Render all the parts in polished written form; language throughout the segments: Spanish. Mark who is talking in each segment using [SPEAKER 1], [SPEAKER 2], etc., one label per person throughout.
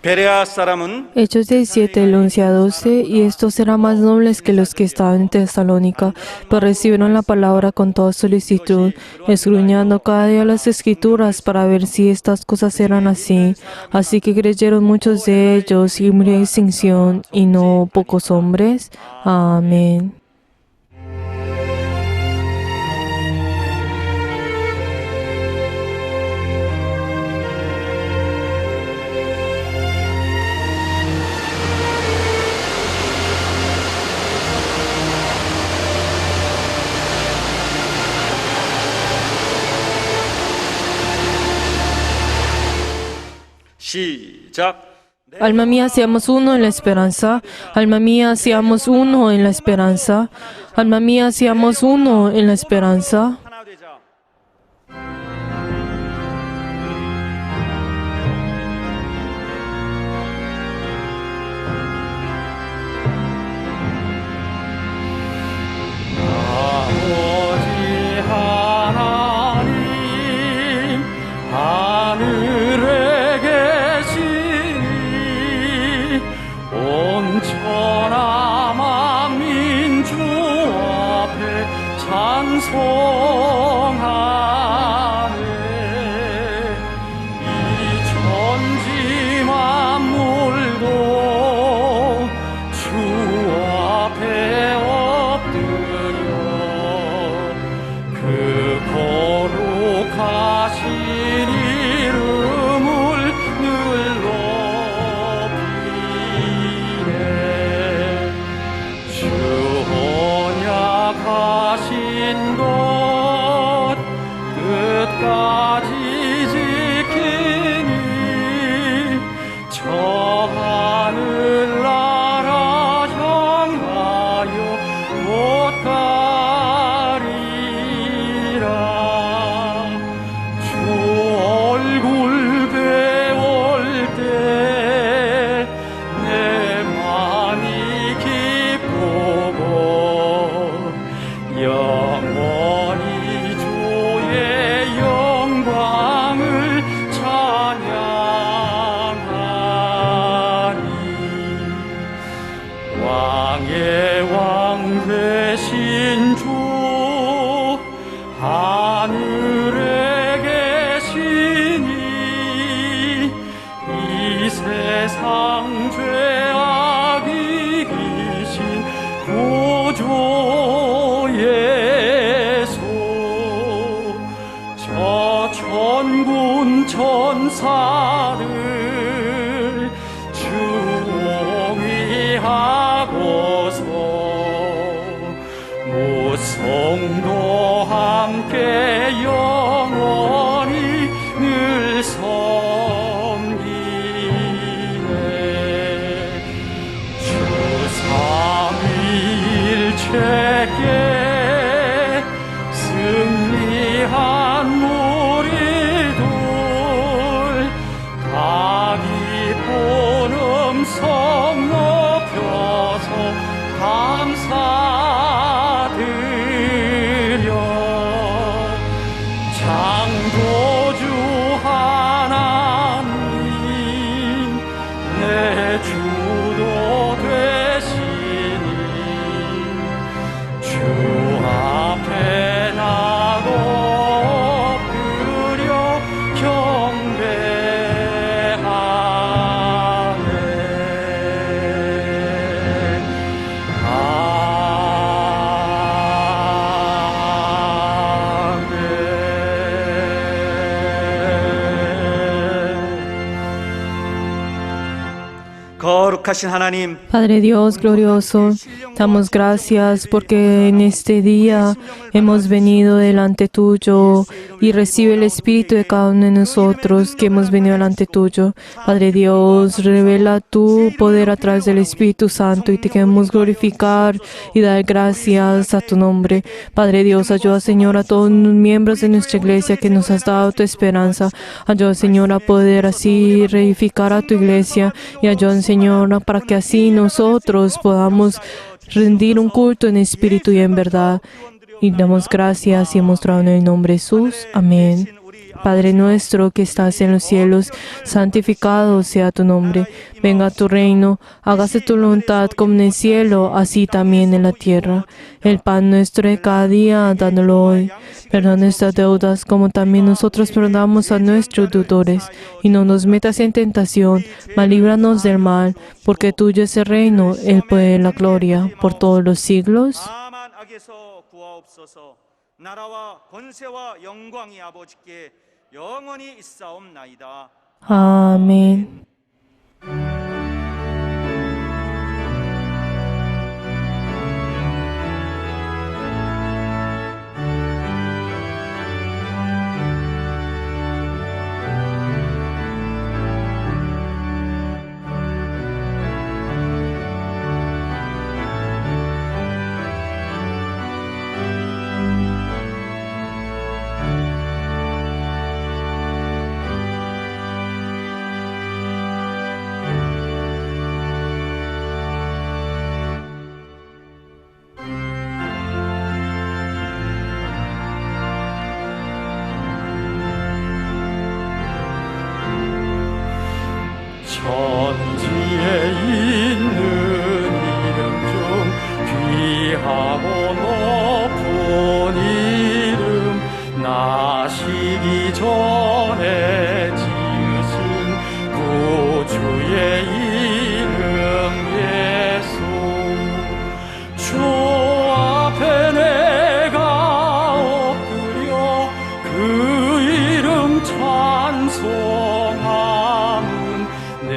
[SPEAKER 1] 베레아 사람은
[SPEAKER 2] Hechos 17, del 11 a 12, y estos eran más nobles que los que estaban en Tesalónica, pues recibieron la palabra con toda solicitud, escudriñando cada día las Escrituras para ver si estas cosas eran así. Así que creyeron muchos de ellos y murió distinción, y no pocos hombres. Amén.
[SPEAKER 1] 시작.
[SPEAKER 2] Alma mía, seamos uno en la esperanza. Alma mía, seamos uno en la esperanza. Alma mía, seamos uno en la esperanza.
[SPEAKER 1] 하나 되자.
[SPEAKER 3] 아버지 하나님 하늘에 계시니 온 천하 만민주 앞에 찬송하네. 이 천지 만물도 주 앞에 엎드려 그 거룩하신 이름을 늘 높이네. 주 언약하신 것 끝까지 지키니 저 하늘나라 향하여 못 가리라. 주 얼굴 배울 때 내 맘이 기쁘고 영원히 주의 영광을 찬양하리. 왕의 왕 되신 주 하늘에 계시니 이 세상 죄악 이기신 구주 예수 저 천군 천사를 주의하고서 무성도 함께 영원히 늘 섬기네. 주 삼위일체께 승리한 우리들 다 기쁜 음성 높여서 감사드려. 창조주 하나님 내 주도 되시니 주 앞에 나도 엎드려 경배하네.
[SPEAKER 1] 거룩하신 하나님,
[SPEAKER 2] Padre Dios glorioso, damos gracias porque en este día hemos venido delante tuyo y recibe el Espíritu de cada uno de nosotros que hemos venido delante tuyo. Padre Dios, revela tu poder a través del Espíritu Santo y te queremos glorificar y dar gracias a tu nombre. Padre Dios, ayuda, Señor, a todos los miembros de nuestra iglesia que nos has dado tu esperanza. Ayuda, Señor, a poder así reedificar a tu iglesia y ayuda, Señor, para que así nosotros podamos rendir un culto en espíritu y en verdad. Y damos gracias y hemos orado en el nombre de Jesús. Amén. Padre nuestro que estás en los cielos, santificado sea tu nombre. Venga tu reino, hágase tu voluntad como en el cielo, así también en la tierra. El pan nuestro de cada día, dándolo hoy. Perdona nuestras deudas, como también nosotros perdonamos a nuestros deudores. Y no nos metas en tentación, mas líbranos del mal, porque tuyo es el reino, el poder y la gloria, por todos los siglos.
[SPEAKER 1] 다만 악에서 구하옵소서. 나라와 권세와 영광이 아버지께 영원히 있사옵나이다.
[SPEAKER 2] Amén.
[SPEAKER 3] 천지에 있는 이름 중 귀하고 높은 이름 나시기 전에 지으신 구주의 이름 예수 주 앞에 내가 엎드려 그 이름 찬송하면 내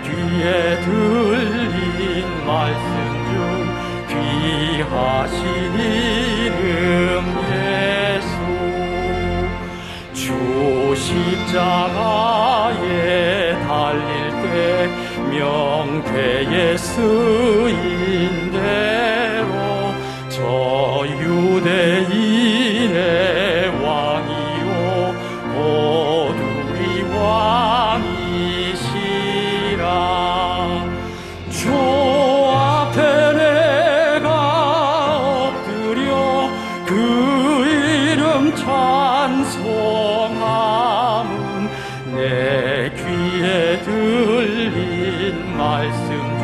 [SPEAKER 3] 귀에 들린 말씀 중 귀하신 이름 예수 주 십자가에 달릴 때 명패에 쓰인 대로 저 유대인의 왕이요 곧 우리 왕이시라 주 앞에 내가 엎드려 그 이름 찬송함은 내 귀에 들린 말씀 중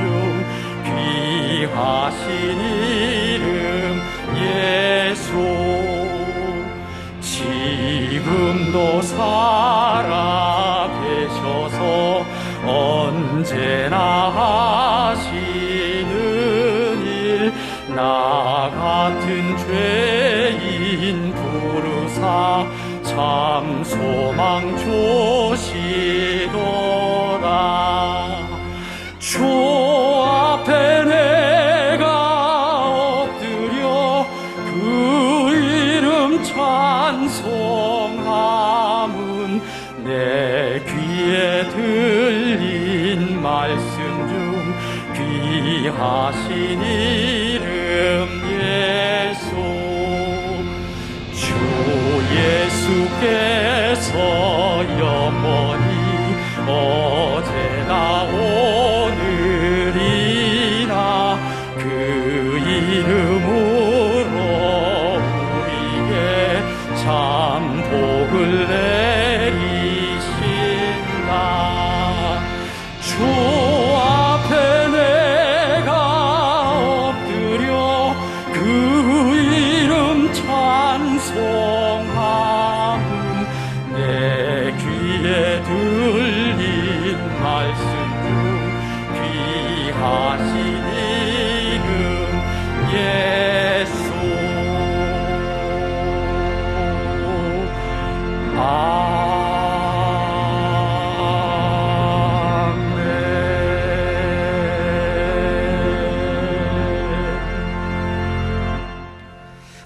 [SPEAKER 3] 귀하신 이름 예수 지금도 살아계셔서 언제나 하시는 일 나 같은 죄인 부르사 참 소망 주시도다 주 앞에 내가 엎드려 그 이름 찬송함은 내 귀에 들린 말씀 중 귀하신 이름 예수 주 예수께서 영원히 어제나 오늘이나 그 이름으로 우리에게 참 복을 내리신다 주 앞에 내가 엎드려 그 이름 찬송함은 내 귀에 들린 말씀 중 귀하신 이름 예수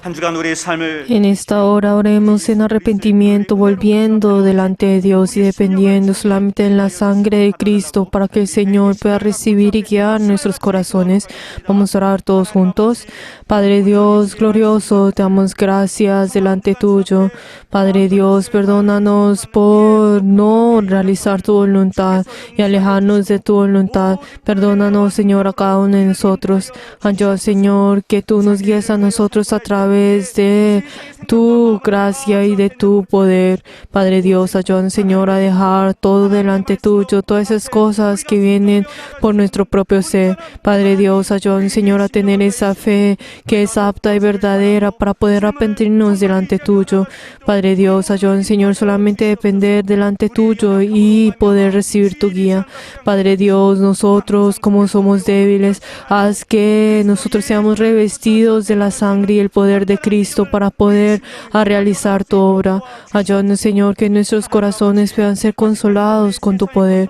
[SPEAKER 1] 한 주간 우리의 삶을
[SPEAKER 2] En esta hora oremos en arrepentimiento, volviendo delante de Dios y dependiendo solamente en la sangre de Cristo para que el Señor pueda recibir y guiar nuestros corazones. Vamos a orar todos juntos. Padre Dios glorioso, te damos gracias delante tuyo. Padre Dios, perdónanos por no realizar tu voluntad y alejarnos de tu voluntad. Perdónanos, Señor, a cada uno de nosotros. Ayuda, Señor, que tú nos guíes a nosotros a través de tu gracia y de tu poder. Padre Dios, ayúdanos, Señor, a dejar todo delante tuyo, todas esas cosas que vienen por nuestro propio ser. Padre Dios, ayúdanos, Señor, a tener esa fe que es apta y verdadera para poder arrepentirnos delante tuyo. Padre Dios, ayúdanos, Señor, solamente depender delante tuyo y poder recibir tu guía. Padre Dios, nosotros como somos débiles, haz que nosotros seamos revestidos de la sangre y el poder de Cristo para poder realizar tu obra. Ayúdanos, Señor, que nuestros corazones puedan ser consolados con tu poder.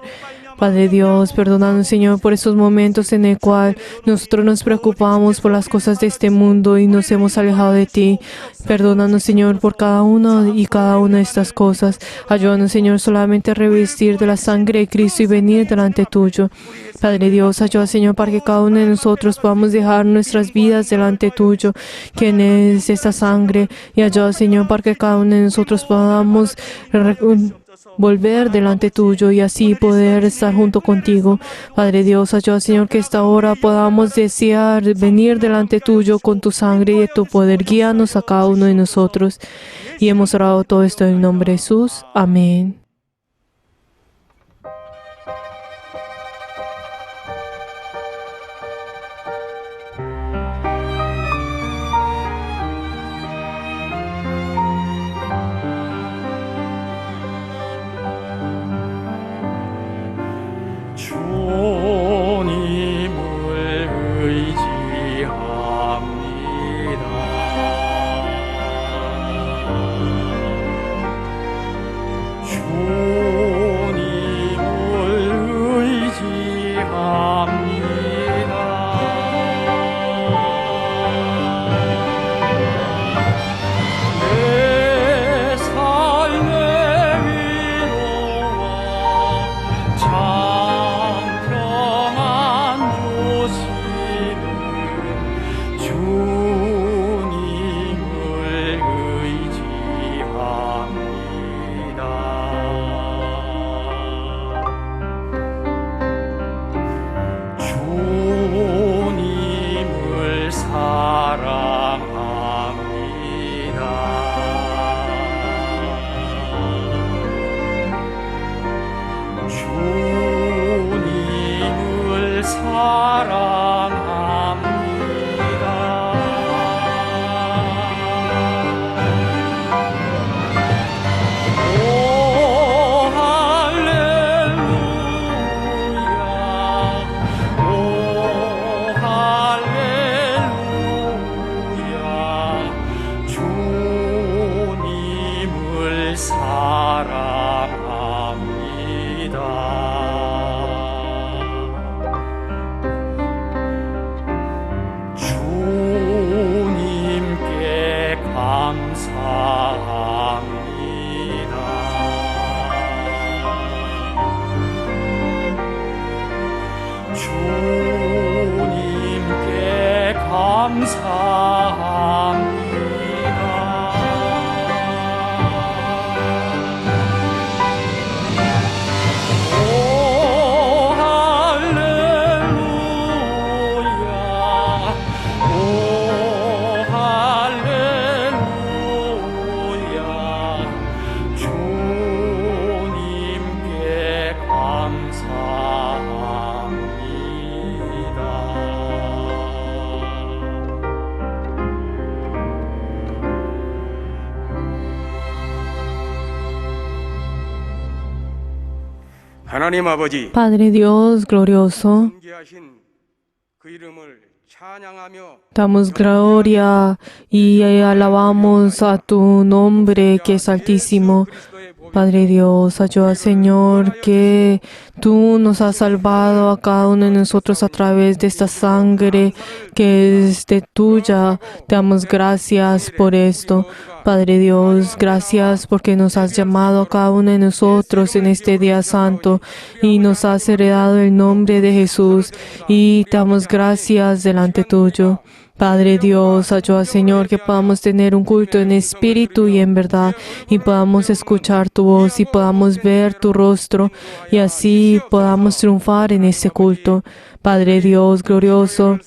[SPEAKER 2] Padre Dios, perdónanos, Señor, por esos momentos en el cual nosotros nos preocupamos por las cosas de este mundo y nos hemos alejado de ti. Perdónanos, Señor, por cada una de estas cosas. Ayúdanos, Señor, solamente a revestir de la sangre de Cristo y venir delante tuyo. Padre Dios, ayuda, Señor, para que cada uno de nosotros podamos dejar nuestras vidas delante tuyo, quien es esta sangre. Y ayuda, Señor, para que cada uno de nosotros podamos volver delante tuyo y así poder estar junto contigo. Padre Dios, ayuda, Señor, que esta hora podamos desear venir delante tuyo con tu sangre y de tu poder. Guíanos a cada uno de nosotros. Y hemos orado todo esto en el nombre de Jesús. Amén.
[SPEAKER 3] 주님을 의지합니다. 주님을 의지합니다. 내 삶의 위로와 참 평안 주시는 주님을 의지합니다. 주님을 사랑합니다. 주님을 사랑합니다. 오 할렐루야, 오 할렐루야. 주님을 사랑합니다. 주님께 감사합니다. 주님께 감사합니다. 오 할렐루야, 오 할렐루야. 주님께 감사합니다.
[SPEAKER 4] 하나님 아버지,
[SPEAKER 2] Padre Dios glorioso,
[SPEAKER 4] 존귀하신 그 이름을 찬양하며
[SPEAKER 2] damos gloria y alabamos a tu nombre que es altísimo. Padre Dios, ayuda, Señor, que tú nos has salvado a cada uno de nosotros a través de esta sangre que es de tuya. Te damos gracias por esto. Padre Dios, gracias porque nos has llamado a cada uno de nosotros en este día santo y nos has heredado el nombre de Jesús y te damos gracias delante tuyo. Padre Dios, ayuda, Señor, que podamos tener un culto en espíritu y en verdad, y podamos escuchar tu voz y podamos ver tu rostro, y así podamos triunfar en este culto. Padre Dios glorioso,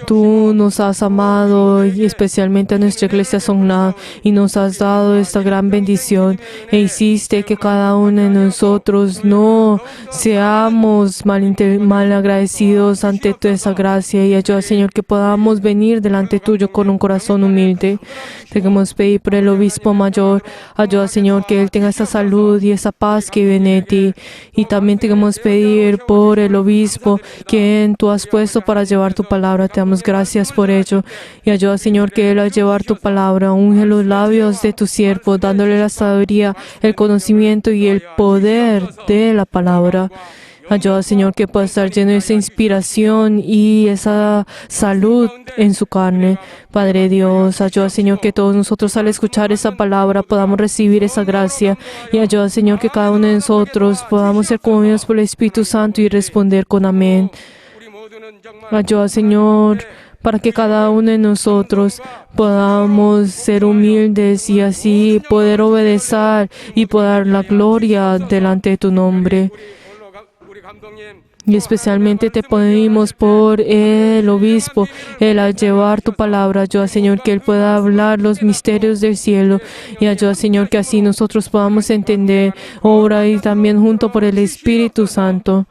[SPEAKER 2] tú nos has amado y especialmente a nuestra iglesia Songna y nos has dado esta gran bendición e hiciste que cada uno de nosotros no seamos mal agradecidos ante tu esa gracia y ayuda, Señor, que podamos venir delante tuyo con un corazón humilde. Te queremos pedir por el obispo mayor, ayuda, Señor, que él tenga esa salud y esa paz que viene de ti, y también te queremos pedir por el obispo quien tú has puesto para llevar tu palabra. Te damos gracias por ello y ayuda, Señor, que él al llevar tu palabra unge los labios de tu siervo, dándole la sabiduría, el conocimiento y el poder de la palabra. Ayuda, Señor, que pueda estar lleno de esa inspiración y esa salud en su carne. Padre Dios, ayuda, Señor, que todos nosotros al escuchar esa palabra podamos recibir esa gracia. Y ayuda, Señor, que cada uno de nosotros podamos ser conmovidos por el Espíritu Santo y responder con amén. Ayuda, Señor, para que cada uno de nosotros podamos ser humildes y así poder obedecer y poder dar la gloria delante de tu nombre. Y especialmente te pedimos por el obispo, él al llevar tu palabra, ayuda, Señor, que él pueda hablar los misterios del cielo y ayuda, Señor, que así nosotros podamos entender, obra y también junto por el Espíritu Santo.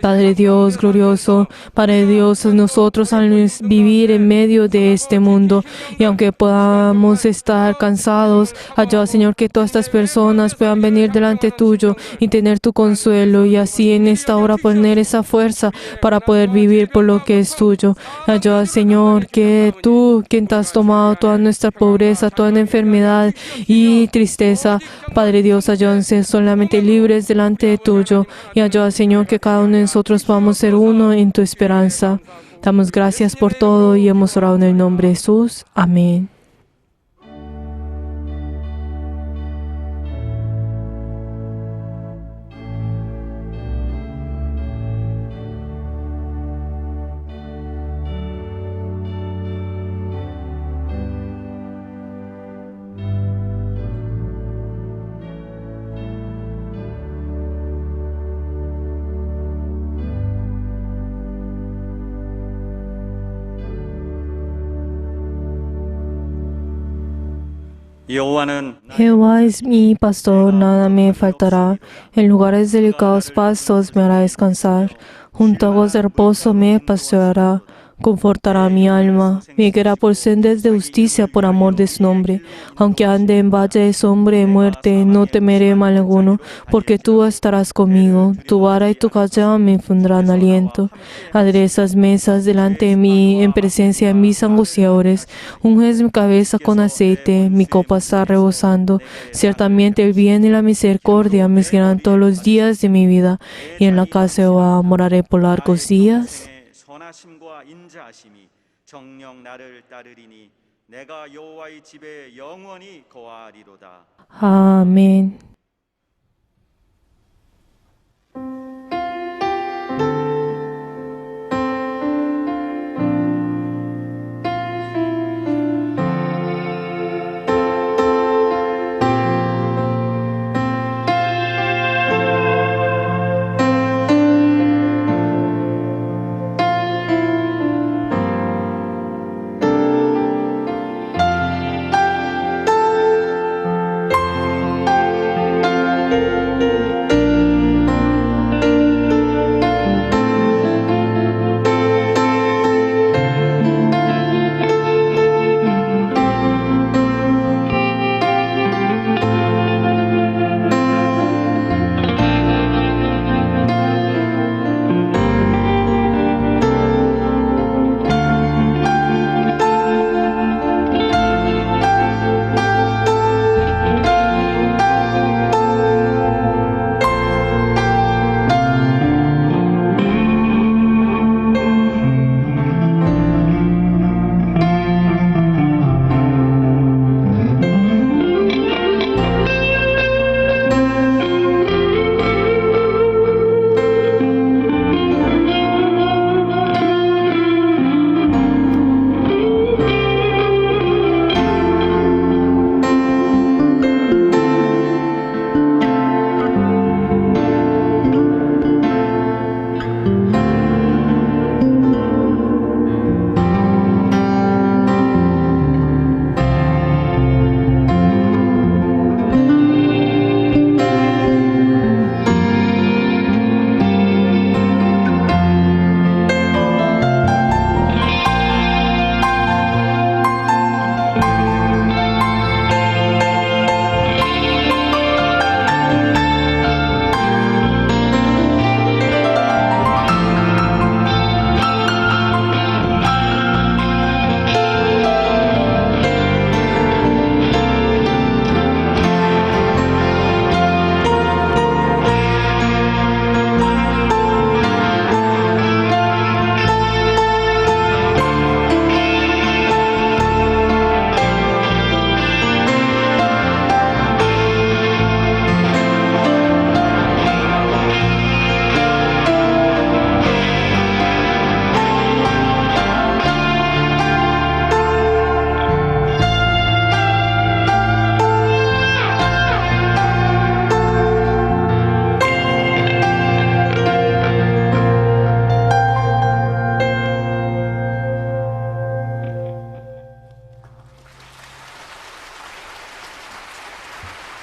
[SPEAKER 2] Padre Dios glorioso, Padre Dios, nosotros al vivir en medio de este mundo y aunque podamos estar cansados, ayuda, Señor, que todas estas personas puedan venir delante tuyo y tener tu consuelo y así en esta hora poner esa fuerza para poder vivir por lo que es tuyo. Ayuda, Señor, que tú, quien te has tomado toda nuestra pobreza, toda la enfermedad y tristeza, Padre Dios, ayúdanos a ser solamente libres delante de tuyo y ayuda, Señor, que cada uno de nosotros podamos ser uno en tu esperanza. Damos gracias por todo y hemos orado en el nombre de Jesús. Amén.
[SPEAKER 1] 여호와는
[SPEAKER 2] Jehová es mi pastor, nada me faltará. En lugares delicados pastos me hará descansar. Junto a aguas de reposo me pastoreará. Confortará mi alma. Me guiará por sendas de justicia por amor de su nombre. Aunque ande en valle de sombra de muerte, no temeré mal alguno, porque tú estarás conmigo. Tu vara y tu callado me infundirán aliento. Aderezas mesas delante de mí, en presencia de mis angustiadores. Unges mi cabeza con aceite, mi copa está rebosando. Ciertamente el bien y la misericordia me seguirán todos los días de mi vida, y en la casa de Jehová moraré por largos días.
[SPEAKER 1] 선하심과 인자하심이 정녕 나를 따르리니 내가 여호와의 집에 영원히 거하리로다.
[SPEAKER 2] Amén.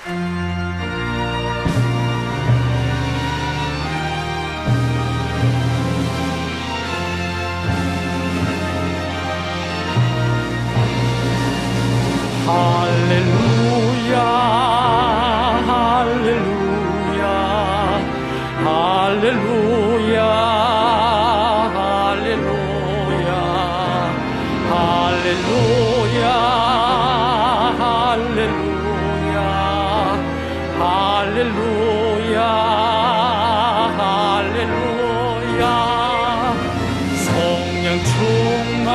[SPEAKER 3] 할렐루야 할렐루야 할렐루야 할렐루야 할렐루야 할렐루야 할렐루야 할렐루야 성령 충만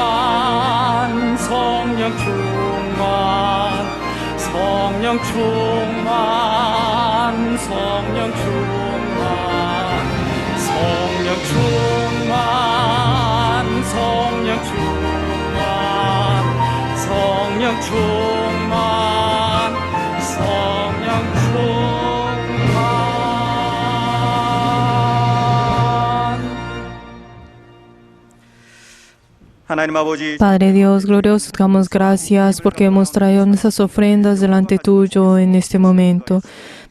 [SPEAKER 3] 성령 충만 성령 충만 성령 충만 성령 충만 성령 충만 성령 충만 성령 충만
[SPEAKER 1] 하나님 아버지,
[SPEAKER 2] Padre Dios, glorioso, damos gracias porque hemos traído nuestras ofrendas delante tuyo en este momento.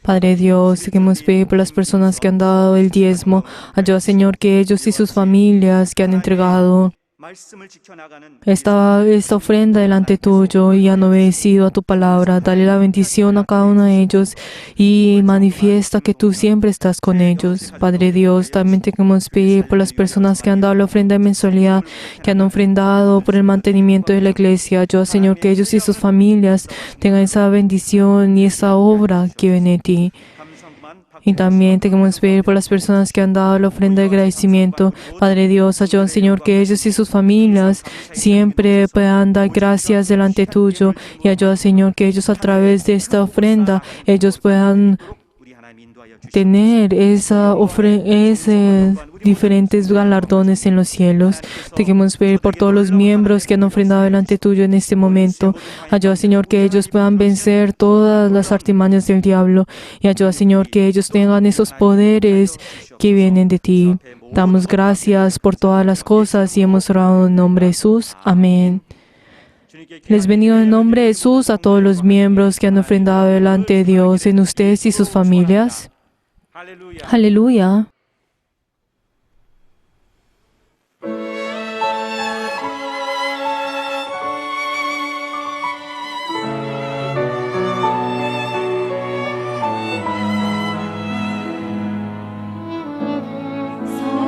[SPEAKER 2] Padre Dios, queremos pedir por las personas que han dado el diezmo. Ayuda, Señor, que ellos y sus familias que han entregado
[SPEAKER 1] 말씀을 지켜나가는
[SPEAKER 2] esta ofrenda delante tuyo y han obedecido a tu palabra. Dale la bendición a cada uno de ellos y manifiesta que tú siempre estás con ellos. Padre Dios, también te queremos pedir por las personas que han dado la ofrenda de mensualidad, que han ofrendado por el mantenimiento de la iglesia. Ayuda, Señor, que ellos y sus familias tengan esa bendición y esa obra que viene de ti. Y también te queremos pedir por las personas que han dado la ofrenda de agradecimiento. Padre Dios, ayuda, Señor, que ellos y sus familias siempre puedan dar gracias delante tuyo. Y ayuda, Señor, que ellos a través de esta ofrenda, ellos puedan
[SPEAKER 1] 우리 하나님 인도하여 주시옵소서.
[SPEAKER 2] tener diferentes galardones en los cielos. Te queremos pedir por todos los miembros que han ofrendado delante tuyo en este momento. Ayuda, Señor, que ellos puedan vencer todas las artimañas del diablo. Y ayuda, Señor, que ellos tengan esos poderes que vienen de ti. Damos gracias por todas las cosas y hemos orado en nombre de Jesús. Amén. Les bendigo en nombre de Jesús a todos los miembros que han ofrendado delante de Dios, en ustedes y sus familias.
[SPEAKER 1] 할렐루야.
[SPEAKER 2] Aleluya.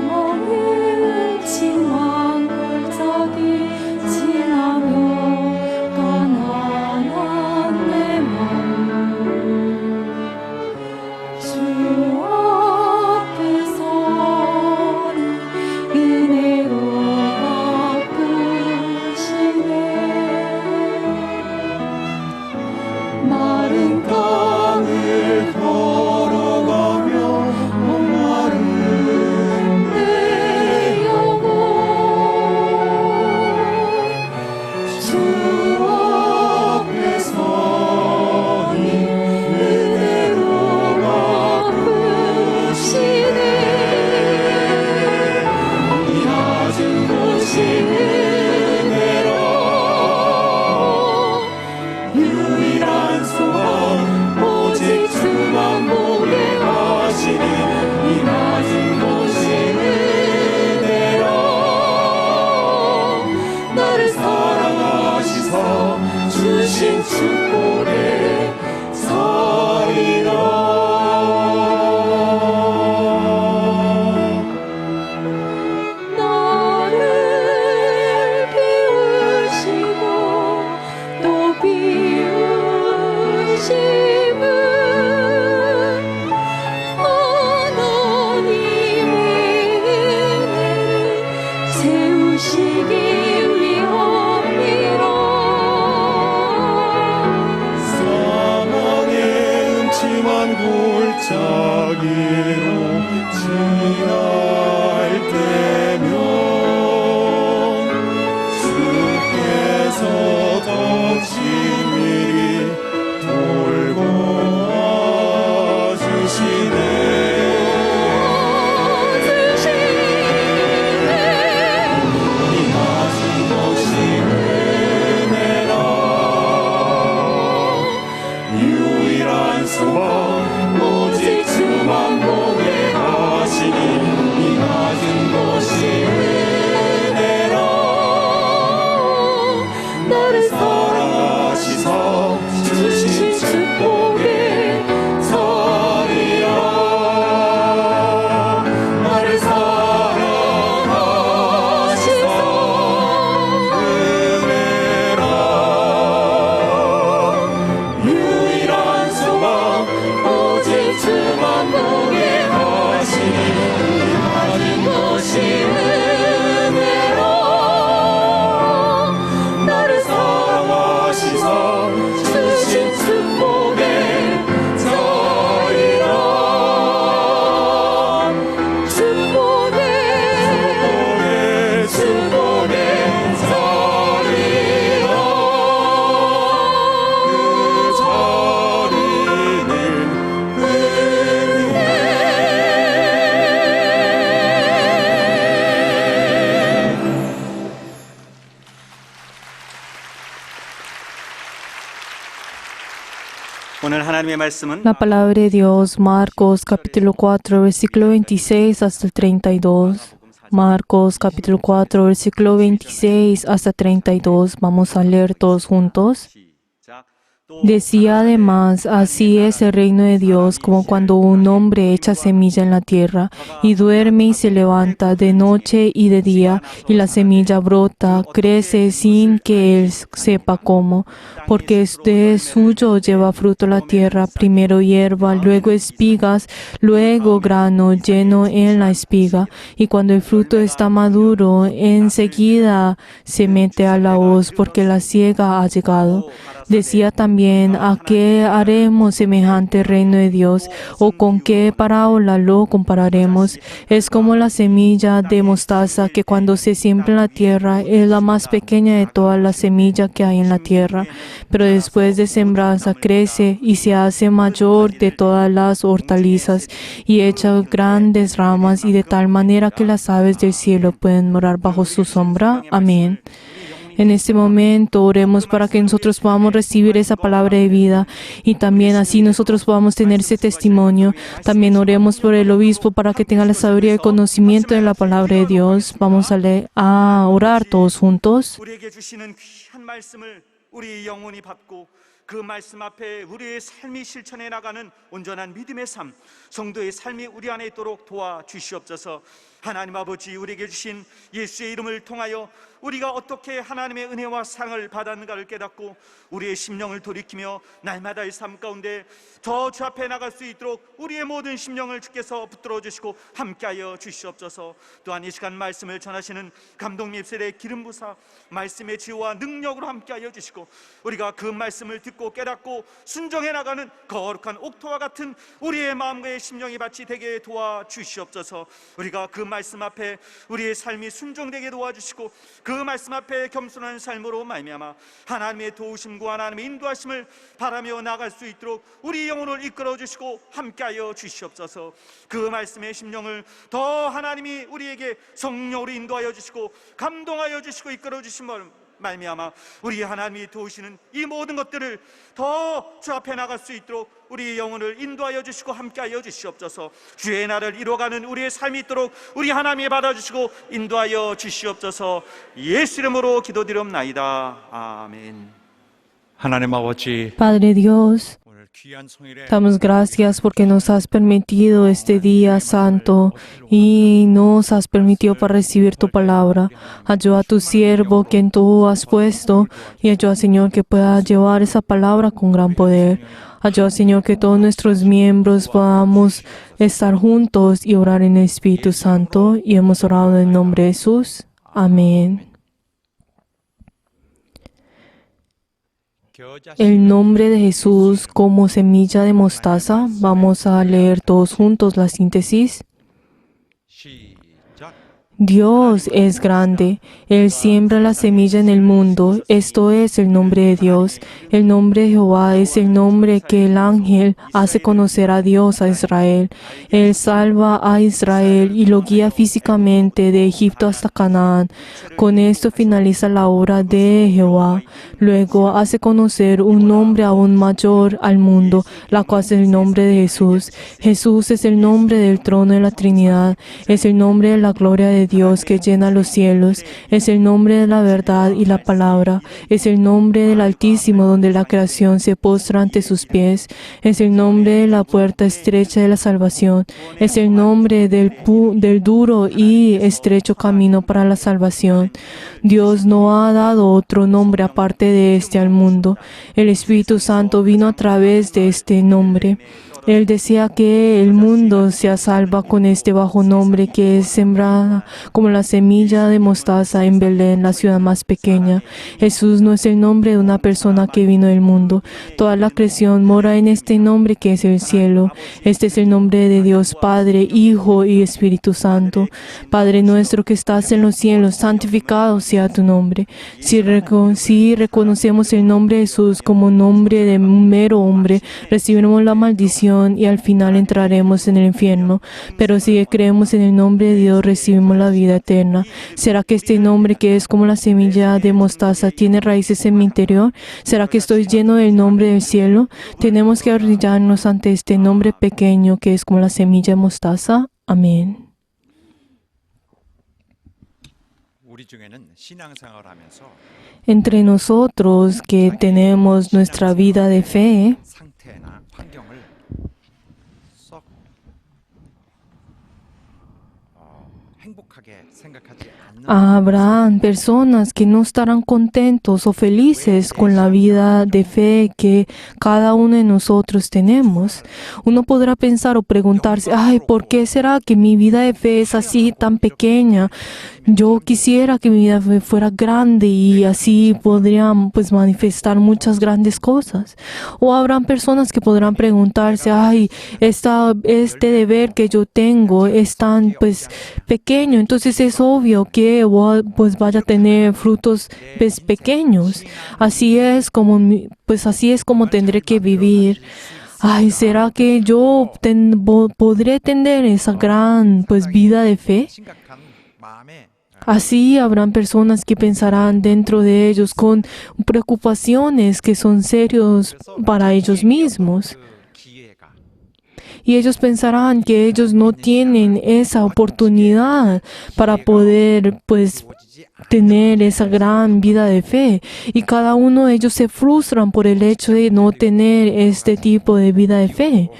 [SPEAKER 5] 사망의 징왕 골짜기 지나며 가난한 내 마음 주 앞에 서니 은혜로 바꾸시네 마른 강을 걸어가며 목마른 내 영혼 주 앞에 서니 은혜로 바꾸시네 이 낮은 곳이 은혜로 유일한 소원 오직 주만 보게 하시니 이 낮은 곳이 은혜로 나를 사랑하시사 주신 축복에 서리라 나를 비우시고 또 비우심은 하나님의 은혜를 세우시기 위함이라
[SPEAKER 6] 사망의 음침한 골짜기로 지날 때면 주께서 더 친밀히 돌보아주시네 이 낮은 곳이 은혜라 유일한 소원
[SPEAKER 1] 오늘 하나님의 말씀은
[SPEAKER 2] La palabra de Dios, Marcos capítulo 4, versículo 26 hasta el 32. Marcos capítulo 4, versículo 26 hasta 32. Vamos a leer todos juntos.
[SPEAKER 1] 시작.
[SPEAKER 2] Decía además, así es el reino de Dios, como cuando un hombre echa semilla en la tierra, y duerme y se levanta de noche y de día, y la semilla brota, crece sin que él sepa cómo, porque de suyo lleva fruto la tierra, primero hierba, luego espigas, luego grano lleno en la espiga, y cuando el fruto está maduro, enseguida se mete a la hoz, porque la siega ha llegado. Decía también, ¿a qué haremos semejante reino de Dios? ¿O con qué parábola lo compararemos? Es como la semilla de mostaza que cuando se siembra en la tierra es la más pequeña de todas las semillas que hay en la tierra, pero después de sembrarse crece y se hace mayor de todas las hortalizas y echa grandes ramas y de tal manera que las aves del cielo pueden morar bajo su sombra. Amén. En este momento oremos para que nosotros podamos recibir esa palabra de vida y también así nosotros podamos tener ese testimonio. También oremos por el obispo para que tenga la sabiduría y el conocimiento de la palabra de Dios. Vamos a orar todos juntos.
[SPEAKER 1] 우리에게 주시는 귀한 말씀을 우리 영혼이 받고 그 말씀 앞에 우리의 삶이 실천해 나가는 온전한 믿음의 삶, 성도의 삶이 우리 안에 있도록 도와주시옵소서. 하나님 아버지, 우리에게 주신 예수의 이름을 통하여 우리가 어떻게 하나님의 은혜와 사랑을 받았는가를 깨닫고 우리의 심령을 돌이키며 날마다의 삶 가운데 더 주 앞에 나갈 수 있도록 우리의 모든 심령을 주께서 붙들어 주시고 함께하여 주시옵소서. 또한 이 시간 말씀을 전하시는 감독님 입술의 기름 부사 말씀의 지혜와 능력으로 함께하여 주시고 우리가 그 말씀을 듣고 깨닫고 순종해 나가는 거룩한 옥토와 같은 우리의 마음과 심령이 같이 되게 도와주시옵소서. 우리가 그 말씀 앞에 우리의 삶이 순종되게 도와주시고 그 말씀 앞에 겸손한 삶으로 말미암아 하나님의 도우심과 하나님의 인도하심을 바라며 나갈 수 있도록 우리 영혼을 이끌어 주시고 함께하여 주시옵소서. 그 말씀의 심령을 더 하나님이 우리에게 성령으로 인도하여 주시고 감동하여 주시고 이끌어 주심을 말미암아 우리 하나님이 도우시는 이 모든 것들을 더 주 앞에 나갈 수 있도록 우리 영혼을 인도하여 주시고 함께하여 주시옵소서. 주의 나를 이루어가는 우리의 삶이 있도록 우리 하나님이 받아주시고 인도하여 주시옵소서. 예수 이름으로 기도드리옵나이다. 아멘.
[SPEAKER 3] 하나님 아버지,
[SPEAKER 2] Padre Dios,
[SPEAKER 3] 오늘 귀한 성일에
[SPEAKER 2] damos gracias porque nos has permitido este día santo y nos has permitido para recibir tu palabra. Ayuda a tu siervo quien tú has puesto y ayuda, Señor, que pueda llevar esa palabra con gran poder. Ayuda, Señor, que todos nuestros miembros podamos estar juntos y orar en el Espíritu Santo. Y hemos orado en el nombre de Jesús. Amén. El nombre de Jesús como semilla de mostaza. Vamos a leer todos juntos la síntesis.
[SPEAKER 3] 시작.
[SPEAKER 2] Dios es grande. Él siembra la semilla en el mundo. Esto es el nombre de Dios. El nombre de Jehová es el nombre que el ángel hace conocer a Dios a Israel. Él salva a Israel y lo guía físicamente de Egipto hasta Canaán. Con esto finaliza la obra de Jehová. Luego hace conocer un nombre aún mayor al mundo, la cual es el nombre de Jesús. Jesús es el nombre del trono de la Trinidad. Es el nombre de la gloria de Dios que llena los cielos. Es el nombre de la verdad y la palabra. Es el nombre del Altísimo donde la creación se postra ante sus pies. Es el nombre de la puerta estrecha de la salvación. Es el nombre del duro y estrecho camino para la salvación. Dios no ha dado otro nombre aparte de este al mundo. El Espíritu Santo vino a través de este nombre. Él decía que el mundo se salva con este bajo nombre que es sembrada como la semilla de mostaza en Belén, la ciudad más pequeña. Jesús no es el nombre de una persona que vino del mundo. Toda la creación mora en este nombre que es el cielo. Este es el nombre de Dios Padre, Hijo y Espíritu Santo. Padre nuestro que estás en los cielos, santificado sea tu nombre. Si reconocemos el nombre de Jesús como nombre de un mero hombre, recibiremos la maldición perdición y al final entraremos en el infierno. Pero si creemos en el nombre de Dios, recibimos la vida eterna. ¿Será que este nombre, que es como la semilla de mostaza, tiene raíces en mi interior? ¿Será que estoy lleno del nombre del cielo? Tenemos que arrodillarnos ante este nombre pequeño que es como la semilla de mostaza. Amén.
[SPEAKER 3] 우리 중에는 신앙생활을 하면서
[SPEAKER 2] Entre nosotros que tenemos nuestra vida de fe,
[SPEAKER 3] 상태나 환경을 썩 행복하게 생각하지 않는
[SPEAKER 2] habrán personas que no estarán contentos o felices con la vida de fe que cada uno de nosotros tenemos. Uno podrá pensar o preguntarse, ay, ¿por qué será que mi vida de fe es así tan pequeña? Yo quisiera que mi vida de fe fuera grande y así podrían pues manifestar muchas grandes cosas. O habrán personas que podrán preguntarse, ay, este deber que yo tengo es tan pues pequeño, entonces es obvio que pues vaya a tener frutos pues pequeños. Así es como tendré que vivir. Ay, ¿será que yo podré tener esa gran pues vida de fe?
[SPEAKER 3] 심각한 마음에
[SPEAKER 2] Así habrán personas que pensarán dentro de ellos con preocupaciones que son serios para ellos mismos.
[SPEAKER 3] 그 기회가
[SPEAKER 2] Y ellos pensarán que ellos no tienen esa oportunidad para poder, pues, tener esa gran vida de fe. Y cada uno de ellos se frustran por el hecho de no tener este tipo de vida de fe.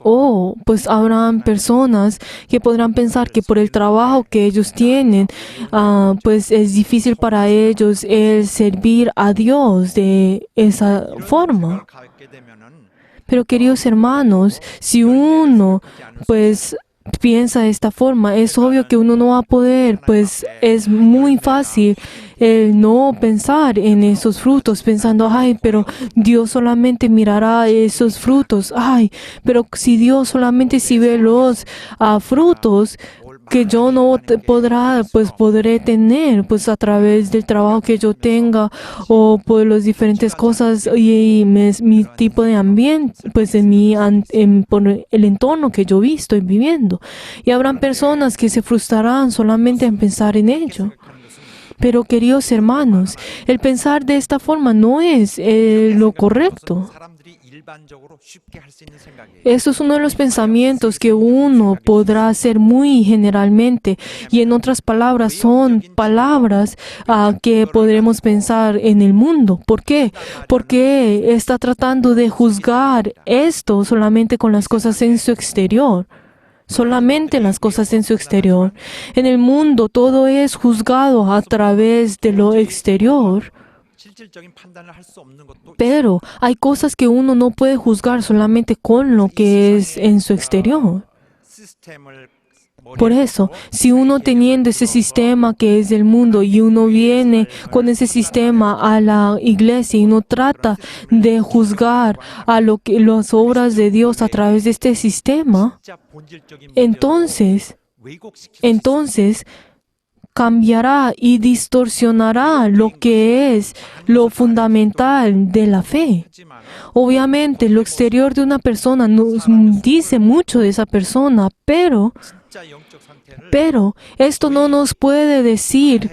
[SPEAKER 2] O pues habrán personas que podrán pensar que por el trabajo que ellos tienen, pues es difícil para ellos el servir a Dios de esa forma.
[SPEAKER 3] 갖게 되면은
[SPEAKER 2] Pero queridos hermanos, si uno pues piensa de esta forma, es obvio que uno no va a poder, pues es muy fácil el no pensar en esos frutos, pensando, ay, pero Dios solamente mirará esos frutos, ay, pero si Dios solamente si ve los frutos que yo no podré tener, pues a través del trabajo que yo tenga o por las diferentes cosas y mi tipo de ambiente, pues por el entorno que yo estoy viviendo. Y habrán personas que se frustrarán solamente en pensar en ello. Pero queridos hermanos, el pensar de esta forma no es lo correcto.
[SPEAKER 3] 사람들이 일반적으로 쉽게 할 수 있는 생각이에요.
[SPEAKER 2] Eso es uno de los pensamientos que uno podrá hacer muy generalmente y en otras palabras son palabras que podremos pensar en el mundo. ¿Por qué? Porque está tratando de juzgar esto solamente con las cosas en su exterior. Solamente las cosas en su exterior. En el mundo todo es juzgado a través de lo exterior.
[SPEAKER 3] 실질적인 판단을 할 수 없는 것도
[SPEAKER 2] Pero hay cosas que uno no puede juzgar solamente con lo que es en su exterior.
[SPEAKER 3] 시스템을
[SPEAKER 2] Por eso, si uno teniendo ese sistema que es del mundo y uno viene con ese sistema a la iglesia y uno trata de juzgar a las obras de Dios a través de este sistema,
[SPEAKER 3] 진짜 본질적인
[SPEAKER 2] entonces
[SPEAKER 3] 왜곡시킬
[SPEAKER 2] cambiará y distorsionará lo que es lo fundamental de la fe.
[SPEAKER 3] 하지만
[SPEAKER 2] Obviamente, lo exterior de una persona nos dice mucho de esa persona, pero
[SPEAKER 3] 진짜 영적 상태를
[SPEAKER 2] esto no nos puede decir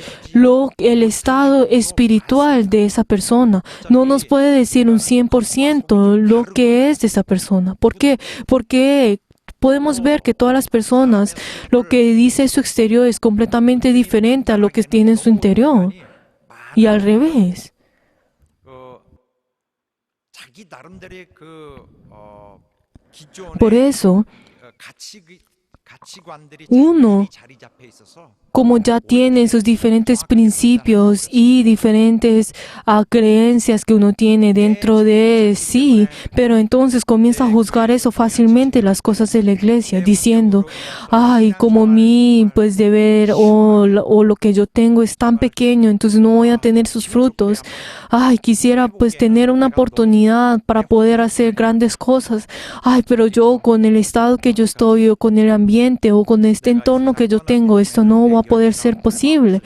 [SPEAKER 2] el estado espiritual de esa persona. No nos puede decir un 100% lo que es de esa persona. ¿Por qué? Porque podemos ver que todas las personas, lo que dice su exterior es completamente diferente a lo que tiene en su interior. Y al revés.
[SPEAKER 3] 자기 나름대로의 기존의
[SPEAKER 2] Por eso,
[SPEAKER 3] 가치관들이
[SPEAKER 2] uno,
[SPEAKER 3] 자리 잡혀 있어서
[SPEAKER 2] como ya tiene sus diferentes principios y diferentes creencias que uno tiene dentro de sí, pero entonces comienza a juzgar eso fácilmente, las cosas de la iglesia, diciendo, ay, como mi pues deber o lo que yo tengo es tan pequeño, entonces no voy a tener sus frutos. Ay, quisiera pues tener una oportunidad para poder hacer grandes cosas. Ay, pero yo con el estado que yo estoy o con el ambiente o con este entorno que yo tengo, esto no va a poder ser posible.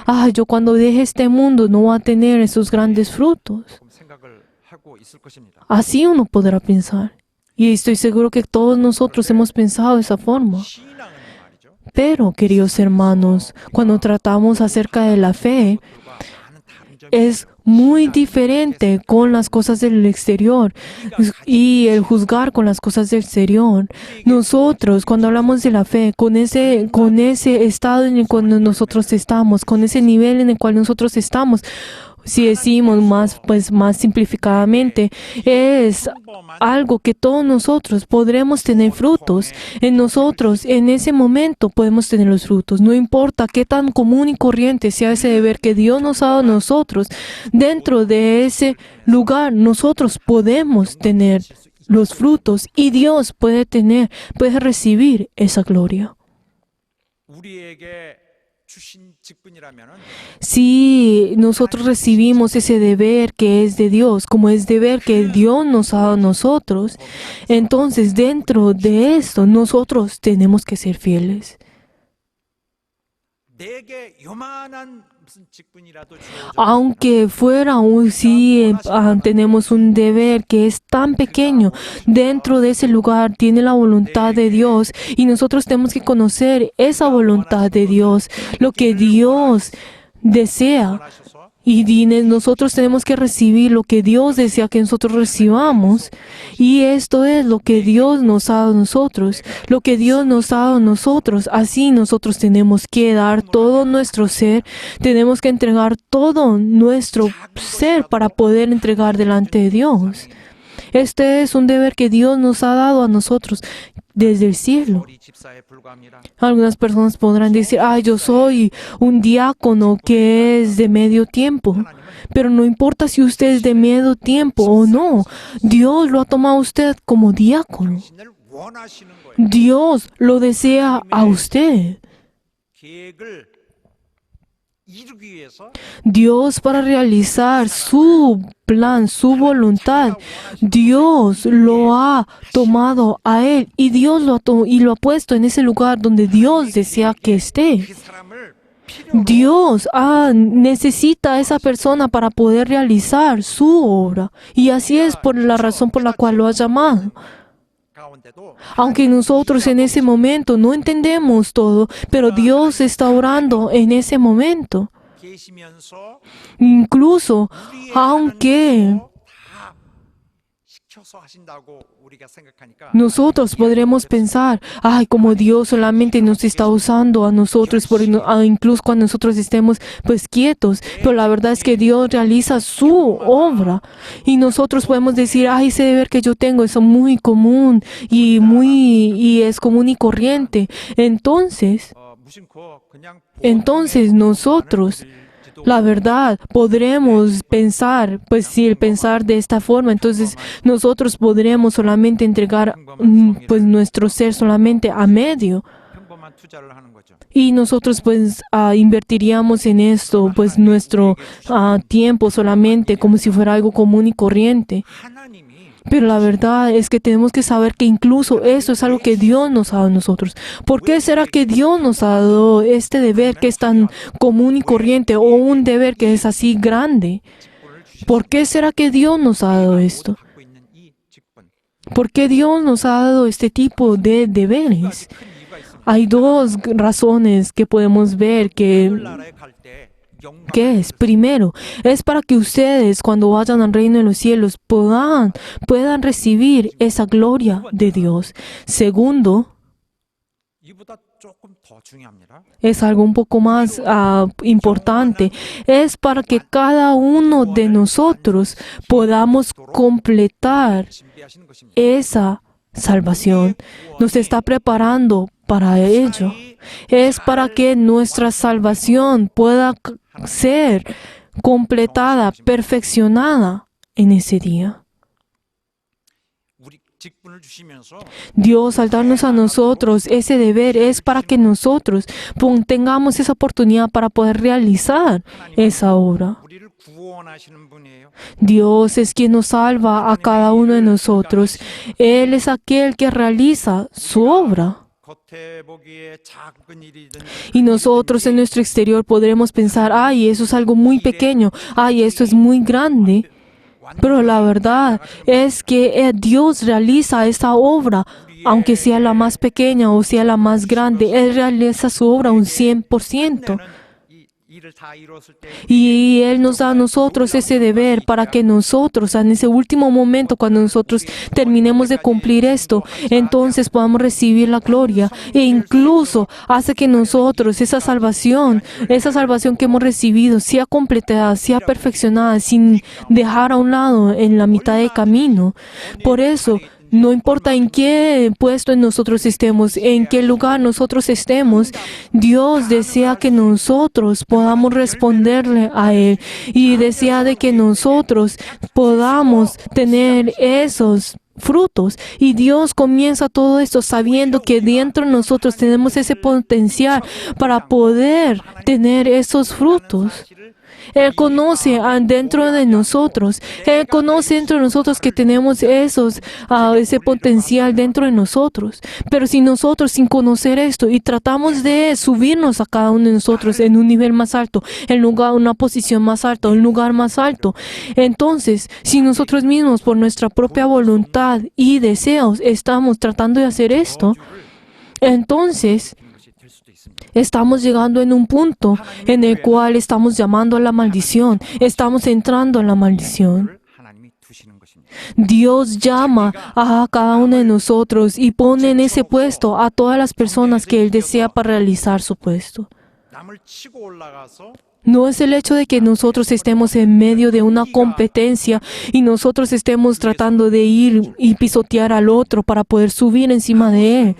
[SPEAKER 2] Ay, yo cuando deje este mundo no voy a tener esos grandes frutos.
[SPEAKER 3] 생각을 하고 있을 것입니다.
[SPEAKER 2] Así uno podrá pensar. Y estoy seguro que todos nosotros hemos pensado de esa forma.
[SPEAKER 3] 신앙은 말이죠.
[SPEAKER 2] Pero, queridos hermanos, cuando tratamos acerca de la fe,
[SPEAKER 3] 많은 다른 점이
[SPEAKER 2] es muy diferente con las cosas del exterior y el juzgar con las cosas del exterior. Nosotros, cuando hablamos de la fe, con ese estado en el cual nosotros estamos, con ese nivel en el cual nosotros estamos, si decimos más simplificadamente, es algo que todos nosotros podremos tener frutos. En nosotros, en ese momento, podemos tener los frutos. No importa qué tan común y corriente sea ese deber que Dios nos ha dado a nosotros, dentro de ese lugar, nosotros podemos tener los frutos y Dios puede recibir esa gloria.
[SPEAKER 3] 우리에게 주신 직분이라면은
[SPEAKER 2] Si nosotros recibimos ese deber que es de Dios, como es deber que Dios nos ha dado a nosotros, entonces dentro de esto nosotros tenemos que ser fieles.
[SPEAKER 3] 내게 요만한 무슨 직분이라도 주어져
[SPEAKER 2] Aunque fuera tenemos un deber que es tan pequeño, dentro de ese lugar tiene la voluntad de Dios y nosotros tenemos que conocer esa voluntad de Dios, lo que Dios desea.
[SPEAKER 3] 하셔서
[SPEAKER 2] Y nosotros tenemos que recibir lo que Dios desea que nosotros recibamos. Y esto es lo que Dios nos ha dado a nosotros. Lo que Dios nos ha dado a nosotros. Así nosotros tenemos que dar todo nuestro ser. Tenemos que entregar todo nuestro ser para poder entregar delante de Dios. Este es un deber que Dios nos ha dado a nosotros desde el cielo.
[SPEAKER 3] 우리 집사에 불과합니다.
[SPEAKER 2] Algunas personas podrán decir, yo soy un diácono que es de medio tiempo. Pero no importa si usted es de medio tiempo o no, Dios lo ha tomado a usted como diácono.
[SPEAKER 3] 신을 원하시는 거예요.
[SPEAKER 2] Dios lo desea a usted.
[SPEAKER 3] 계획을 이루기 위해서
[SPEAKER 2] Dios para realizar su plan, su voluntad, Dios lo ha tomado a él y Dios lo ha puesto en ese lugar donde Dios desea que esté.
[SPEAKER 3] 그 사람을 필요로
[SPEAKER 2] Dios necesita a esa persona para poder realizar su obra y así es por la razón por la cual lo ha llamado.
[SPEAKER 3] 가운데도
[SPEAKER 2] Aunque nosotros en ese momento no entendemos todo, pero Dios está orando en ese momento.
[SPEAKER 3] 계시면서
[SPEAKER 2] Incluso,
[SPEAKER 3] 우리의
[SPEAKER 2] aunque
[SPEAKER 3] 하나님께서 다 시켜서 하신다고 우리가 생각하니까
[SPEAKER 2] nosotros podremos pensar, como Dios solamente nos está usando a nosotros, incluso cuando nosotros estemos quietos, pero la verdad es que Dios realiza su obra y nosotros podemos decir, ese deber que yo tengo es muy común y es común y corriente. Entonces
[SPEAKER 3] 무심코 그냥
[SPEAKER 2] Entonces nosotros, la verdad, podremos pensar, si el pensar de esta forma, entonces nosotros podremos solamente entregar nuestro ser solamente a medio.
[SPEAKER 3] 평범한 투자를 하는 거죠.
[SPEAKER 2] Y nosotros invertiríamos en esto nuestro tiempo solamente como si fuera algo común y corriente.
[SPEAKER 3] 하나님이
[SPEAKER 2] Pero la verdad es que tenemos que saber que incluso eso es algo que Dios nos ha dado a nosotros. ¿Por qué será que Dios nos ha dado este deber que es tan común y corriente o un deber que es así grande? ¿Por qué será que Dios nos ha dado esto?
[SPEAKER 3] 갖고 있는 이 직분
[SPEAKER 2] ¿Por qué Dios nos ha dado este tipo de deberes?
[SPEAKER 3] 큰 이유가 있습니다.
[SPEAKER 2] Hay dos razones que podemos ver
[SPEAKER 3] 하늘나라에 갈 때 영광
[SPEAKER 2] ¿Qué es? Primero, es para que ustedes cuando vayan al reino de los cielos puedan recibir esa gloria de Dios. Segundo,
[SPEAKER 3] 이보다 조금 더 중요합니다.
[SPEAKER 2] es algo un poco más importante, es para que cada uno de nosotros podamos completar
[SPEAKER 3] 준비하시는 것입니다.
[SPEAKER 2] esa salvación. Nos está preparando para ello. Es para que nuestra salvación pueda ser completada, perfeccionada en ese día.
[SPEAKER 3] 우리 직분을 주시면서
[SPEAKER 2] Dios, al darnos a nosotros ese deber, es para que nosotros tengamos esa oportunidad para poder realizar esa obra.
[SPEAKER 3] 우리를 구원하시는 분이에요.
[SPEAKER 2] Dios es quien nos salva a cada uno de nosotros. Él es aquel que realiza su obra.
[SPEAKER 3] 겉에 보기에 작은 일이든
[SPEAKER 2] Y nosotros en nuestro exterior podremos pensar, eso es algo muy pequeño, esto es muy grande. Pero la verdad es que Dios realiza esa obra, aunque sea la más pequeña o sea la más grande. Él realiza su obra un 100%.
[SPEAKER 3] 이 일을 다 이뤘을 때
[SPEAKER 2] Y Él nos da a nosotros ese deber para que nosotros, en ese último momento, cuando nosotros terminemos de cumplir esto, entonces podamos recibir la gloria. E incluso hace que nosotros, esa salvación que hemos recibido, sea completada, sea perfeccionada, sin dejar a un lado en la mitad del camino. Por eso, no importa en qué puesto nosotros estemos, en qué lugar nosotros estemos, Dios desea que nosotros podamos responderle a Él y desea de que nosotros podamos tener esos frutos. Y Dios comienza todo esto sabiendo que dentro de nosotros tenemos ese potencial para poder tener esos frutos. Él conoce dentro de nosotros. Él conoce dentro de nosotros que tenemos ese potencial dentro de nosotros. Pero si nosotros, sin conocer esto, y tratamos de subirnos a cada uno de nosotros en un nivel más alto, en una posición más alta, un lugar más alto, entonces, si nosotros mismos, por nuestra propia voluntad y deseos, estamos tratando de hacer esto, entonces estamos llegando en un punto en el cual estamos llamando a la maldición. Estamos entrando en la maldición.
[SPEAKER 3] 하나님이 두시는 것입니다.
[SPEAKER 2] Dios llama a cada uno de nosotros y pone en ese puesto a todas las personas que Él desea para realizar su puesto.
[SPEAKER 3] 남을 치고 올라가서
[SPEAKER 2] No es el hecho de que nosotros estemos en medio de una competencia y nosotros estemos tratando de ir y pisotear al otro para poder subir encima de él.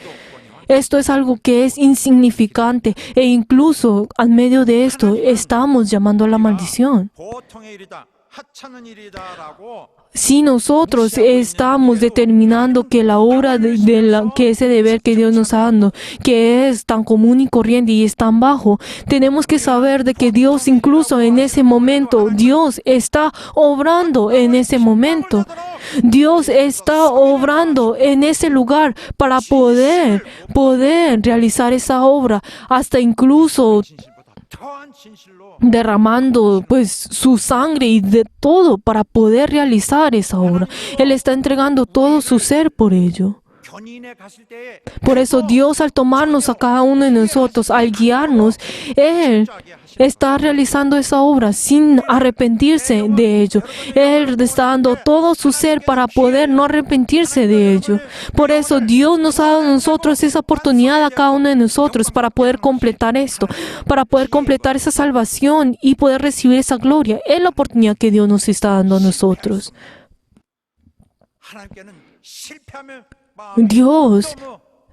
[SPEAKER 2] Esto es algo que es insignificante e incluso en medio de esto estamos llamando a la maldición.
[SPEAKER 3] 보통의 일이다, 하찮은 일이다라고
[SPEAKER 2] Si nosotros estamos determinando que la obra que ese deber que Dios nos está dando, que es tan común y corriente y es tan bajo, tenemos que saber de que Dios incluso en ese momento, Dios está obrando en ese momento. Dios está obrando en ese lugar para poder realizar esa obra, hasta incluso
[SPEAKER 3] 더한 진실로
[SPEAKER 2] derramando pues su sangre y de todo para poder realizar esa obra. Él está entregando todo su ser por ello.
[SPEAKER 3] 견인에 가실 때에
[SPEAKER 2] Por eso Dios, al tomarnos a cada uno de nosotros, al guiarnos, Él está realizando esa obra sin arrepentirse de ello. Él está dando todo su ser para poder no arrepentirse de ello. Por eso Dios nos ha dado a nosotros esa oportunidad a cada uno de nosotros para poder completar esto, para poder completar esa salvación y poder recibir esa gloria. Es la oportunidad que Dios nos está dando a nosotros.
[SPEAKER 3] 하나님께는 실패하면
[SPEAKER 2] Dios,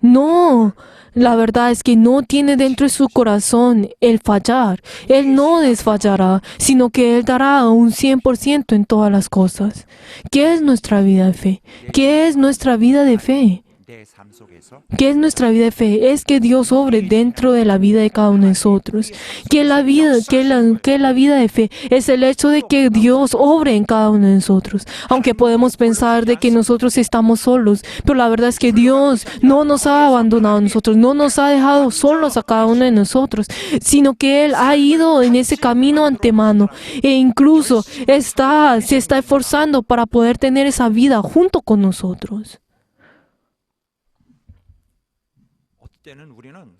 [SPEAKER 2] no, la verdad es que no tiene dentro de su corazón el fallar. Él no desfallará, sino que Él dará un 100% en todas las cosas. ¿Qué es nuestra vida de fe? ¿Qué es nuestra vida de fe?
[SPEAKER 3] 내 삶 속에서
[SPEAKER 2] ¿Qué es nuestra vida de fe? Es que Dios obre dentro de la vida de cada uno de nosotros. Que la vida de fe es el hecho de que Dios obre en cada uno de nosotros. Aunque podemos pensar de que nosotros estamos solos, pero la verdad es que Dios no nos ha abandonado a nosotros, no nos ha dejado solos a cada uno de nosotros, sino que Él ha ido en ese camino antemano e incluso se está esforzando para poder tener esa vida junto con nosotros.
[SPEAKER 3] 어떨 때는 우리는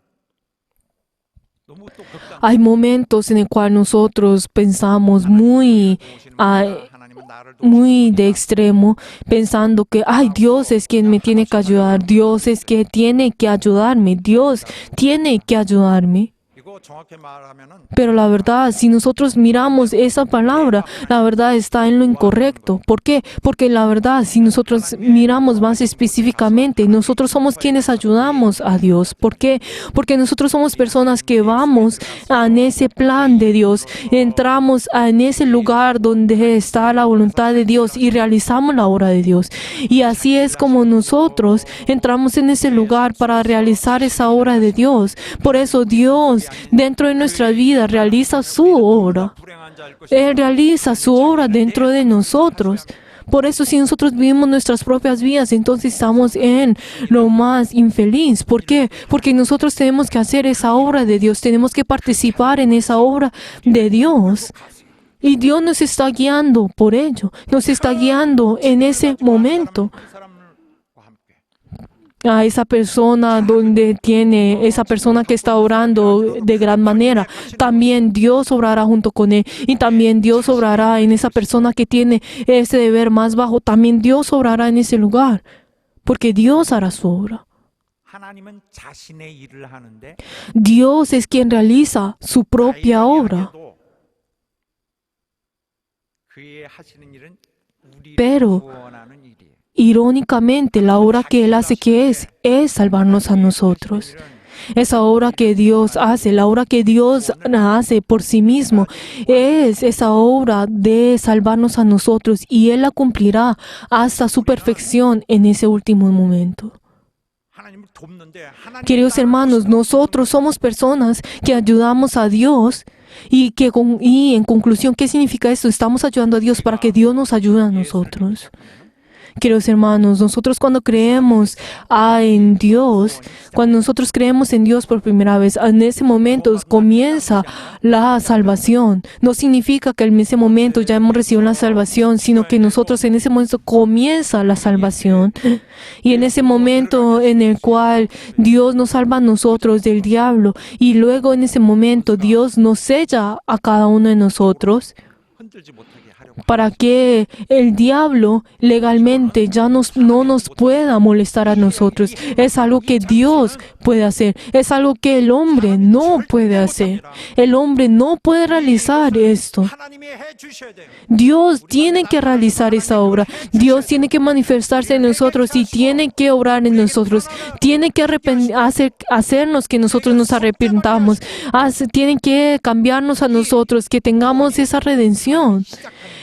[SPEAKER 3] 너무 또 극단
[SPEAKER 2] Hay momentos en el cual nosotros pensamos muy
[SPEAKER 3] 하나님은 나를
[SPEAKER 2] de extremo, pensando que, ay, Dios es quien me tiene que ayudar, Dios es que tiene que ayudarme, Dios tiene que ayudarme.
[SPEAKER 3] 이거 정확히 말하면은
[SPEAKER 2] Pero la verdad, si nosotros miramos esa palabra, la verdad está en lo incorrecto. ¿Por qué? Porque la verdad, si nosotros miramos más específicamente, nosotros somos quienes ayudamos a Dios. ¿Por qué? Porque nosotros somos personas que vamos en ese plan de Dios, entramos en ese lugar donde está la voluntad de Dios y realizamos la obra de Dios. Y así es como nosotros entramos en ese lugar para realizar esa obra de Dios. Por eso Dios, dentro de nuestra vida, realiza su obra.
[SPEAKER 3] 불행한 자일 것이
[SPEAKER 2] Él realiza su obra dentro de nosotros. Por eso, si nosotros vivimos nuestras propias vidas, entonces estamos en lo más infeliz. ¿Por qué? Porque nosotros tenemos que hacer esa obra de Dios, tenemos que participar en esa obra de Dios. Y Dios nos está guiando por ello. Nos está guiando en ese momento.
[SPEAKER 3] 그 사람과 함께
[SPEAKER 2] A esa persona donde tiene, esa persona que está orando de gran manera, también Dios obrará junto con él. Y también Dios obrará en esa persona que tiene ese deber más bajo. También Dios obrará en ese lugar. Porque Dios hará su obra.
[SPEAKER 3] 하나님은 자신의 일을 하는데
[SPEAKER 2] Dios es quien realiza su propia obra.
[SPEAKER 3] 아이러니하게도 그의 하시는 일은 우리를
[SPEAKER 2] Pero
[SPEAKER 3] 구원하는 일이에요.
[SPEAKER 2] irónicamente, la obra que Él hace que es salvarnos a nosotros. Esa obra que Dios hace, la obra que Dios hace por sí mismo, es esa obra de salvarnos a nosotros y Él la cumplirá hasta su perfección en ese último momento.
[SPEAKER 3] 하나님을 돕는데 하나님
[SPEAKER 2] Queridos hermanos, nosotros somos personas que ayudamos a Dios y en conclusión, ¿qué significa esto? Estamos ayudando a Dios para que Dios nos ayude a nosotros. Queridos hermanos, nosotros cuando creemos en Dios, cuando nosotros creemos en Dios por primera vez, en ese momento comienza la salvación. No significa que en ese momento ya hemos recibido la salvación, sino que nosotros en ese momento comienza la salvación. Y en ese momento en el cual Dios nos salva a nosotros del diablo, y luego en ese momento Dios nos sella a cada uno de nosotros,
[SPEAKER 3] 흔들지 못하게 하려고
[SPEAKER 2] para que el diablo legalmente ya no nos pueda molestar a nosotros. Es algo que Dios puede hacer. Es algo que el hombre no puede hacer. El hombre no puede realizar esto.
[SPEAKER 3] 하나님이 해 주셔야 돼요.
[SPEAKER 2] Dios tiene que realizar esa obra. Dios tiene que manifestarse en nosotros y tiene que obrar en nosotros. Tiene que hacernos que nosotros nos arrepentamos. Tiene que cambiarnos a nosotros, que tengamos esa redención.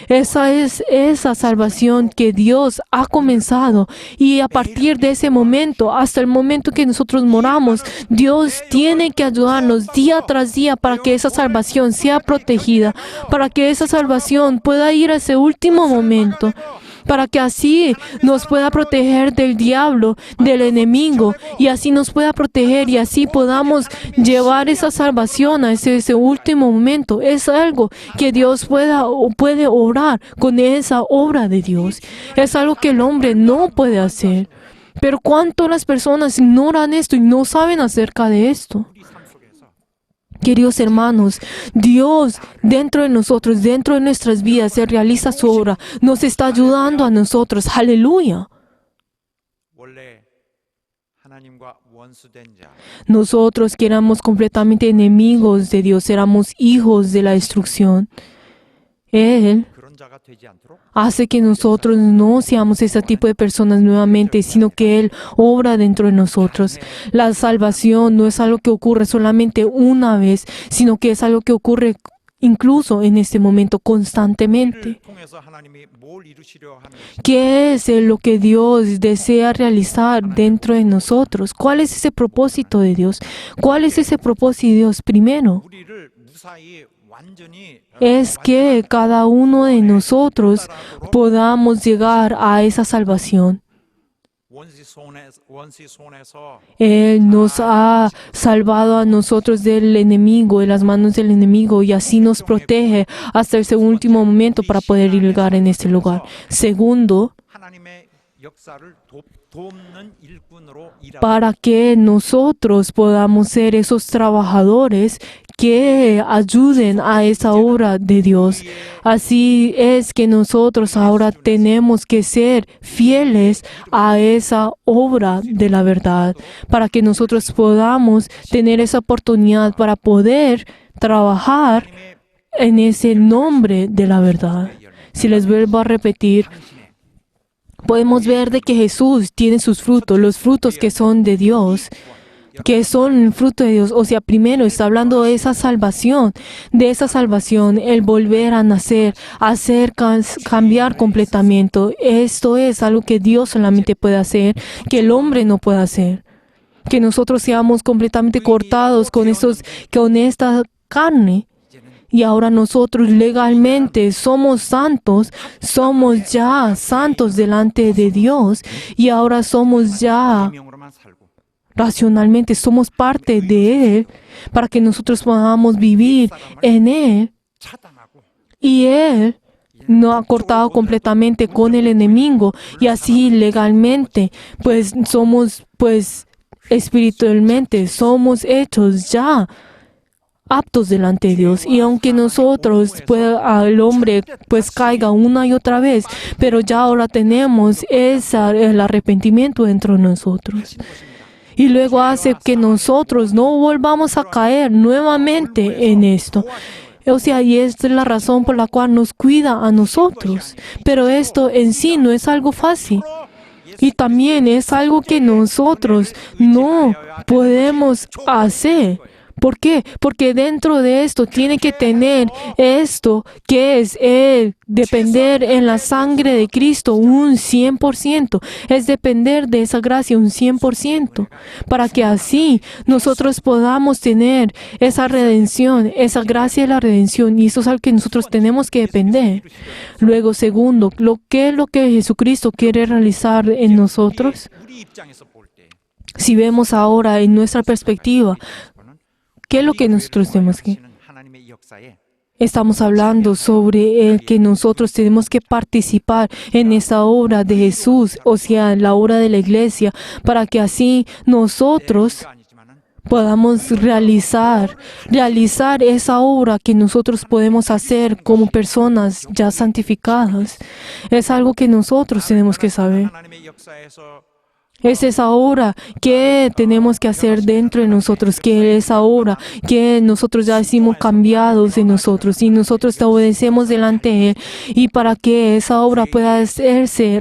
[SPEAKER 2] Esa es esa salvación que Dios ha comenzado. Y a partir de ese momento, hasta el momento que nosotros moramos, Dios tiene que ayudarnos día tras día para que esa salvación sea protegida, para que esa salvación pueda ir a ese último momento, para que así nos pueda proteger del diablo, del enemigo, y así nos pueda proteger y así podamos llevar esa salvación a ese último momento. Es algo que Dios puede obrar con esa obra de Dios. Es algo que el hombre no puede hacer. Pero ¿cuánto las personas ignoran esto y no saben acerca de esto? Queridos hermanos, Dios dentro de nosotros, dentro de nuestras vidas, se realiza su obra. Nos está ayudando a nosotros. ¡Aleluya!
[SPEAKER 3] 원래 하나님과 원수된 자
[SPEAKER 2] Nosotros que éramos completamente enemigos de Dios, éramos hijos de la destrucción. Él
[SPEAKER 3] 그런 자가 되지 않도록
[SPEAKER 2] hace que nosotros no seamos ese tipo de personas nuevamente, sino que Él obra dentro de nosotros. La salvación no es algo que ocurre solamente una vez, sino que es algo que ocurre incluso en este momento constantemente.
[SPEAKER 3] 통해서 하나님이 뭘 이루시려 하는
[SPEAKER 2] ¿Qué es lo que Dios desea realizar dentro de nosotros? ¿Cuál es ese propósito de Dios? ¿Cuál es ese propósito de Dios? Primero,
[SPEAKER 3] 우리를 무사히 완전히
[SPEAKER 2] es que cada uno de nosotros podamos llegar a esa salvación.
[SPEAKER 3] 원시 손에서
[SPEAKER 2] Él nos ha salvado a nosotros del enemigo, de las manos del enemigo, y así nos protege hasta ese último momento para poder llegar en este lugar. Segundo,
[SPEAKER 3] 하나님의 역사를 돕는 일꾼으로 일하고
[SPEAKER 2] para que nosotros podamos ser esos trabajadores que ayuden a esa obra de Dios. Así es que nosotros ahora tenemos que ser fieles a esa obra de la verdad, para que nosotros podamos tener esa oportunidad para poder trabajar en ese nombre de la verdad. Si les vuelvo a repetir, podemos ver de que Jesús tiene sus frutos, los frutos que son de Dios, que son el fruto de Dios. O sea, primero está hablando de esa salvación, el volver a nacer, hacer cambiar completamente. Esto es algo que Dios solamente puede hacer, que el hombre no puede hacer. Que nosotros seamos completamente cortados con esta carne. Y ahora nosotros legalmente somos santos, somos ya santos delante de Dios. Y ahora somos ya
[SPEAKER 3] 명으로만 살고
[SPEAKER 2] racionalmente, somos parte de Él, para que nosotros podamos vivir en Él.
[SPEAKER 3] 차단하고
[SPEAKER 2] Y Él no ha cortado completamente con el enemigo y así legalmente, pues somos, pues espiritualmente, somos hechos ya aptos delante de Dios. Y aunque nosotros, pues, el hombre, pues caiga una y otra vez, pero ya ahora tenemos el arrepentimiento dentro de nosotros. Y luego hace que nosotros no volvamos a caer nuevamente en esto. O sea, y esta es la razón por la cual nos cuida a nosotros. Pero esto en sí no es algo fácil. Y también es algo que nosotros no podemos hacer. ¿Por qué? Porque dentro de esto tiene que tener esto que es el depender en la sangre de Cristo un 100%. Es depender de esa gracia un 100%. Para que así nosotros podamos tener esa redención, esa gracia de la redención. Y eso es algo que nosotros tenemos que depender. Luego, segundo, ¿qué es lo que Jesucristo quiere realizar en nosotros?
[SPEAKER 3] 우리 입장에서 볼 때
[SPEAKER 2] Si vemos ahora en nuestra perspectiva, ¿qué es lo que nosotros tenemos que?
[SPEAKER 3] 하나님의 역사에
[SPEAKER 2] Estamos hablando sobre el que nosotros tenemos que participar en esa obra de Jesús, o sea, en la obra de la iglesia, para que así nosotros podamos realizar esa obra que nosotros podemos hacer como personas ya santificadas. Es algo que nosotros tenemos que saber.
[SPEAKER 3] 하나님의 역사에서
[SPEAKER 2] Es esa obra que tenemos que hacer dentro de nosotros, que es esa obra que nosotros ya hicimos cambiados de nosotros y nosotros te obedecemos delante de Él. Y para que esa obra pueda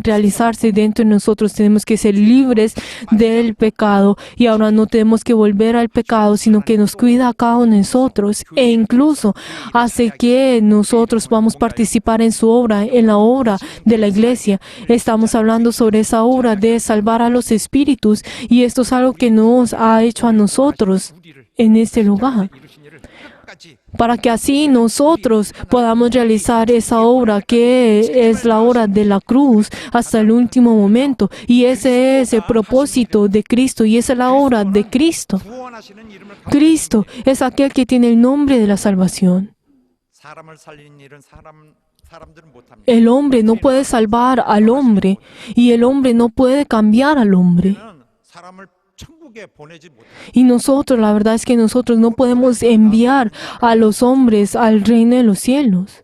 [SPEAKER 2] realizarse dentro de nosotros, tenemos que ser libres del pecado. Y ahora no tenemos que volver al pecado, sino que nos cuida a cada uno de nosotros e incluso hace que nosotros podamos participar en su obra, en la obra de la iglesia. Estamos hablando sobre esa obra de salvar a los espíritus y esto es algo que nos ha hecho a nosotros en este lugar,
[SPEAKER 3] 이루신 일을 끝까지
[SPEAKER 2] para que así nosotros podamos realizar esa obra que es la obra de la cruz hasta el último momento. Y ese es el propósito de Cristo y esa es la obra de Cristo.
[SPEAKER 3] 구원하시는 이름을
[SPEAKER 2] Cristo es aquel que tiene el nombre de la salvación.
[SPEAKER 3] 사람을 살리는 일은 사람들은 못 합니다.
[SPEAKER 2] El hombre no puede salvar al hombre y el hombre no puede cambiar al hombre.
[SPEAKER 3] 사람을 천국에 보내지 못합니다.
[SPEAKER 2] Y nosotros, la verdad es que nosotros no podemos enviar a los hombres al reino de los cielos.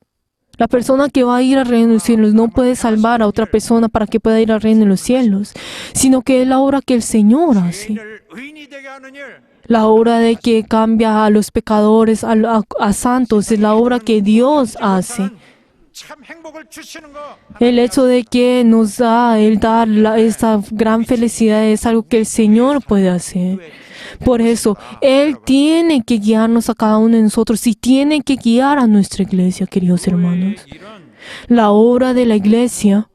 [SPEAKER 2] La persona que va a ir al reino de los cielos no puede salvar a otra persona para que pueda ir al reino de los cielos, sino que es la obra que el Señor hace.
[SPEAKER 3] 죄인을 의인이 되게 하는 일,
[SPEAKER 2] La obra de que cambia a los pecadores a santos es la obra que Dios hace.
[SPEAKER 3] 참 행복을 주시는 거
[SPEAKER 2] El hecho de que nos da el dar esta gran felicidad es algo que el Señor puede hacer. Por eso, Él tiene que guiarnos a cada uno de nosotros y tiene que guiar a nuestra iglesia, queridos hermanos.
[SPEAKER 3] 일은
[SPEAKER 2] La obra de la iglesia,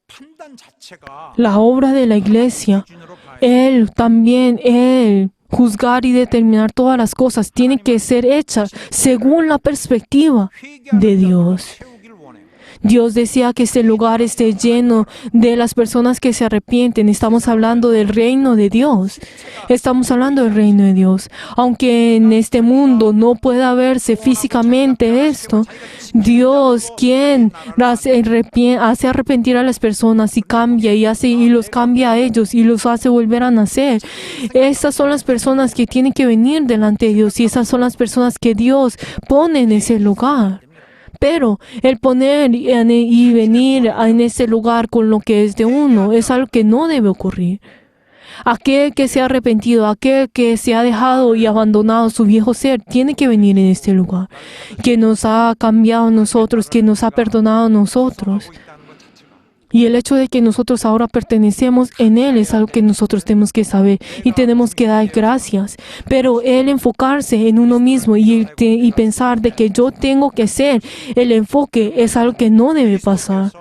[SPEAKER 3] 판단 자체가
[SPEAKER 2] la obra de la iglesia,
[SPEAKER 3] 기준으로 봐야
[SPEAKER 2] Él juzgar y determinar todas las cosas, tiene que ser hecha según la perspectiva de Dios.
[SPEAKER 3] 채우길 원해요.
[SPEAKER 2] Dios desea que este lugar esté lleno de las personas que se arrepienten. Estamos hablando del reino de Dios. Estamos hablando del reino de Dios. Aunque en este mundo no pueda verse físicamente esto, Dios, quien hace arrepentir a las personas y cambia y los cambia a ellos y los hace volver a nacer. Esas son las personas que tienen que venir delante de Dios y esas son las personas que Dios pone en ese lugar. Pero el poner y venir en ese lugar con lo que es de uno es algo que no debe ocurrir. Aquel que se ha arrepentido, aquel que se ha dejado y abandonado su viejo ser, tiene que venir en este lugar. Que nos ha cambiado a nosotros, que nos ha perdonado a nosotros. Y el hecho de que nosotros ahora pertenecemos en Él es algo que nosotros tenemos que saber y tenemos que dar gracias. Pero el enfocarse en uno mismo y pensar de que yo tengo que ser el enfoque es algo que no debe pasar.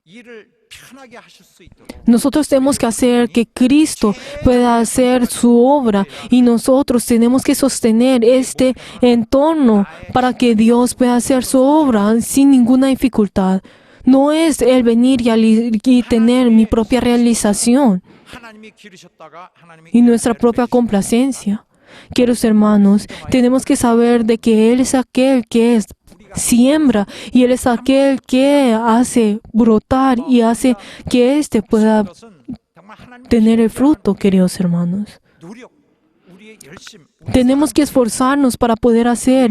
[SPEAKER 3] 일을 편하게 하실 수 있도록
[SPEAKER 2] Nosotros tenemos que hacer que Cristo pueda hacer su obra y nosotros tenemos que sostener este entorno para que Dios pueda hacer su obra sin ninguna dificultad. No es el venir y tener mi propia realización
[SPEAKER 3] 하나님이 기르셨다가 하나님이
[SPEAKER 2] y nuestra propia complacencia. Queridos hermanos, tenemos que saber de que Él es aquel que es siembra y Él es aquel que hace brotar y hace que éste pueda
[SPEAKER 3] 그것은 정말 하나님의
[SPEAKER 2] tener el fruto, queridos hermanos.
[SPEAKER 3] 노력, 우리의 열심,
[SPEAKER 2] Tenemos que esforzarnos para poder hacer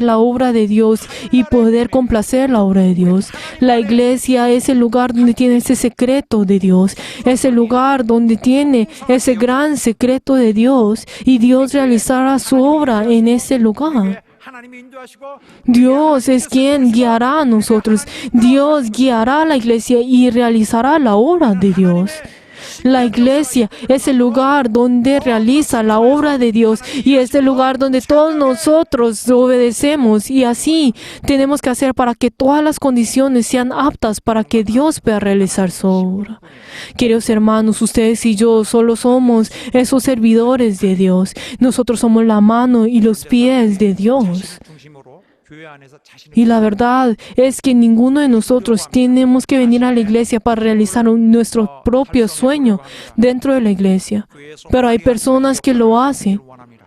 [SPEAKER 2] la obra de Dios y poder complacer la obra de Dios. La iglesia es el lugar donde tiene ese secreto de Dios, es el lugar donde tiene ese gran secreto de Dios y Dios realizará su obra en ese lugar.
[SPEAKER 3] 하나님이 인도하시고
[SPEAKER 2] Dios es quien guiará a nosotros. Dios guiará a la iglesia y realizará la obra de Dios. La iglesia es el lugar donde realiza la obra de Dios y es el lugar donde todos nosotros obedecemos y así tenemos que hacer para que todas las condiciones sean aptas para que Dios pueda realizar su obra. Queridos hermanos, ustedes y yo solo somos esos servidores de Dios. Nosotros somos la mano y los pies de Dios.
[SPEAKER 3] 중심으로 교회 안에서 자신의
[SPEAKER 2] Y la verdad es que ninguno de nosotros tenemos que venir a la iglesia para realizar nuestro propio sueño dentro de la iglesia. Pero hay personas que lo hacen,
[SPEAKER 3] 원합니다.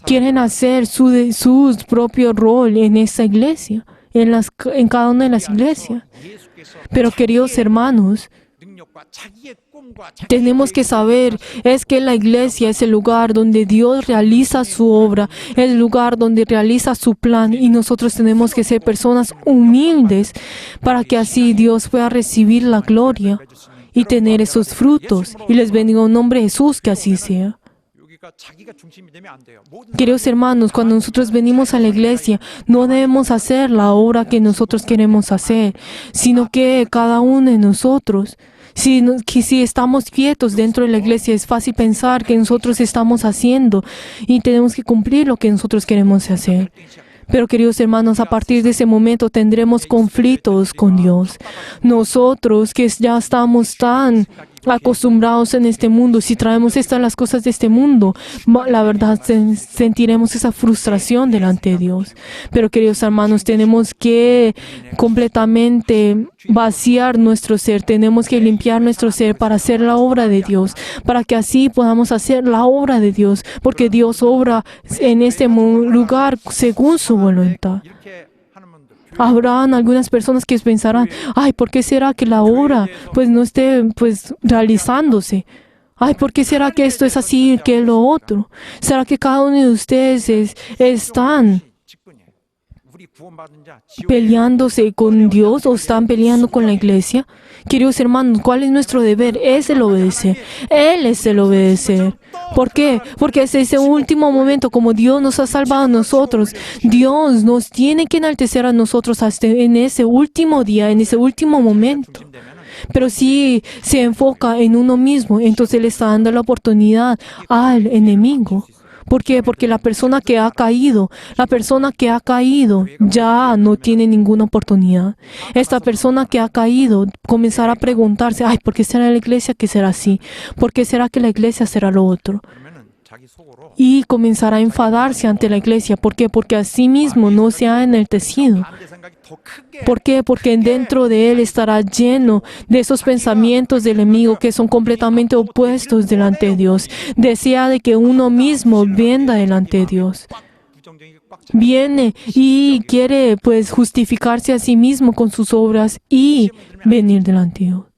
[SPEAKER 2] quieren hacer su propio rol en esa iglesia, en cada una de las iglesias.
[SPEAKER 3] 예수께서
[SPEAKER 2] Pero queridos hermanos,
[SPEAKER 3] 능력과 자기의 꿈과 자기의
[SPEAKER 2] tenemos que saber es que la iglesia es el lugar donde Dios realiza su obra, el lugar donde realiza su plan y nosotros tenemos que ser personas humildes para que así Dios pueda recibir la gloria y tener esos frutos. Y les bendigo en nombre de Jesús que así sea.
[SPEAKER 3] 여기가 자기가 중심이 되면 안 돼요. 모든
[SPEAKER 2] Queridos hermanos, cuando nosotros venimos a la iglesia, no debemos hacer la obra que nosotros queremos hacer, sino que cada uno de nosotros, si estamos quietos dentro de la iglesia, es fácil pensar que nosotros estamos haciendo y tenemos que cumplir lo que nosotros queremos hacer. Pero queridos hermanos, a partir de ese momento tendremos conflictos con Dios. Nosotros que ya estamos tan acostumbrados en este mundo, si traemos estas las cosas de este mundo, la verdad sentiremos esa frustración delante de Dios. Pero queridos hermanos, tenemos que completamente vaciar nuestro ser, tenemos que limpiar nuestro ser para hacer la obra de Dios, para que así podamos hacer la obra de Dios, porque Dios obra en este lugar según su voluntad.
[SPEAKER 3] 이렇게 하는 분들
[SPEAKER 2] Habrán algunas personas que pensarán, ay, ¿por qué será que la obra pues no esté pues realizándose? Ay, ¿por qué será que esto es así que lo otro? ¿Será que cada uno de ustedes están
[SPEAKER 3] 직분이에요. 우리 구원받은 자 지옥에
[SPEAKER 2] peleándose con Dios o están peleando con la iglesia? Queridos hermanos, ¿cuál es nuestro deber? Es el obedecer. Él es el obedecer. ¿Por qué? Porque es ese último momento, como Dios nos ha salvado a nosotros, Dios nos tiene que enaltecer a nosotros hasta en ese último día, en ese último momento. Pero si se enfoca en uno mismo, entonces le está dando la oportunidad al enemigo. ¿Por qué? Porque la persona que ha caído ya no tiene ninguna oportunidad. Esta persona que ha caído comenzará a preguntarse, ay, ¿por qué será la iglesia que será así? ¿Por qué será que la iglesia será lo otro?
[SPEAKER 3] 그러면은 자기 속으로
[SPEAKER 2] Y comenzará a enfadarse ante la iglesia. ¿Por qué? Porque a sí mismo no se ha enaltecido.
[SPEAKER 3] 반대 생각이 더 크게
[SPEAKER 2] ¿Por qué? Porque dentro de él estará lleno de esos pensamientos del enemigo que son completamente opuestos delante de Dios. Desea de que uno mismo venda delante de Dios.
[SPEAKER 3] 부정적인 꽉 차.
[SPEAKER 2] Viene y quiere pues justificarse a sí mismo con sus obras y venir delante de Dios.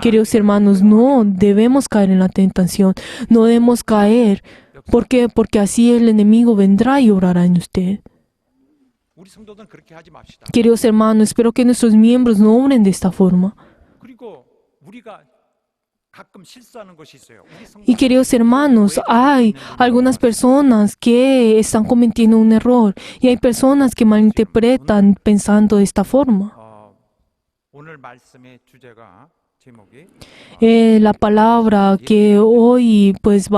[SPEAKER 2] Queridos hermanos, no debemos caer en la tentación. No debemos caer. ¿Por qué? Porque así el enemigo vendrá y obrará en usted.
[SPEAKER 3] 우리 성도들은 그렇게 하지 맙시다.
[SPEAKER 2] Queridos hermanos, espero que nuestros miembros no obren de esta forma.
[SPEAKER 3] 그리고 우리가 가끔 실수하는 것이 있어요. 우리 성도
[SPEAKER 2] Y queridos hermanos, hay algunas personas que están cometiendo un error y hay personas que malinterpretan pensando de esta forma.
[SPEAKER 3] 오늘 말씀의 주제가 제목이
[SPEAKER 2] La palabra que hoy pues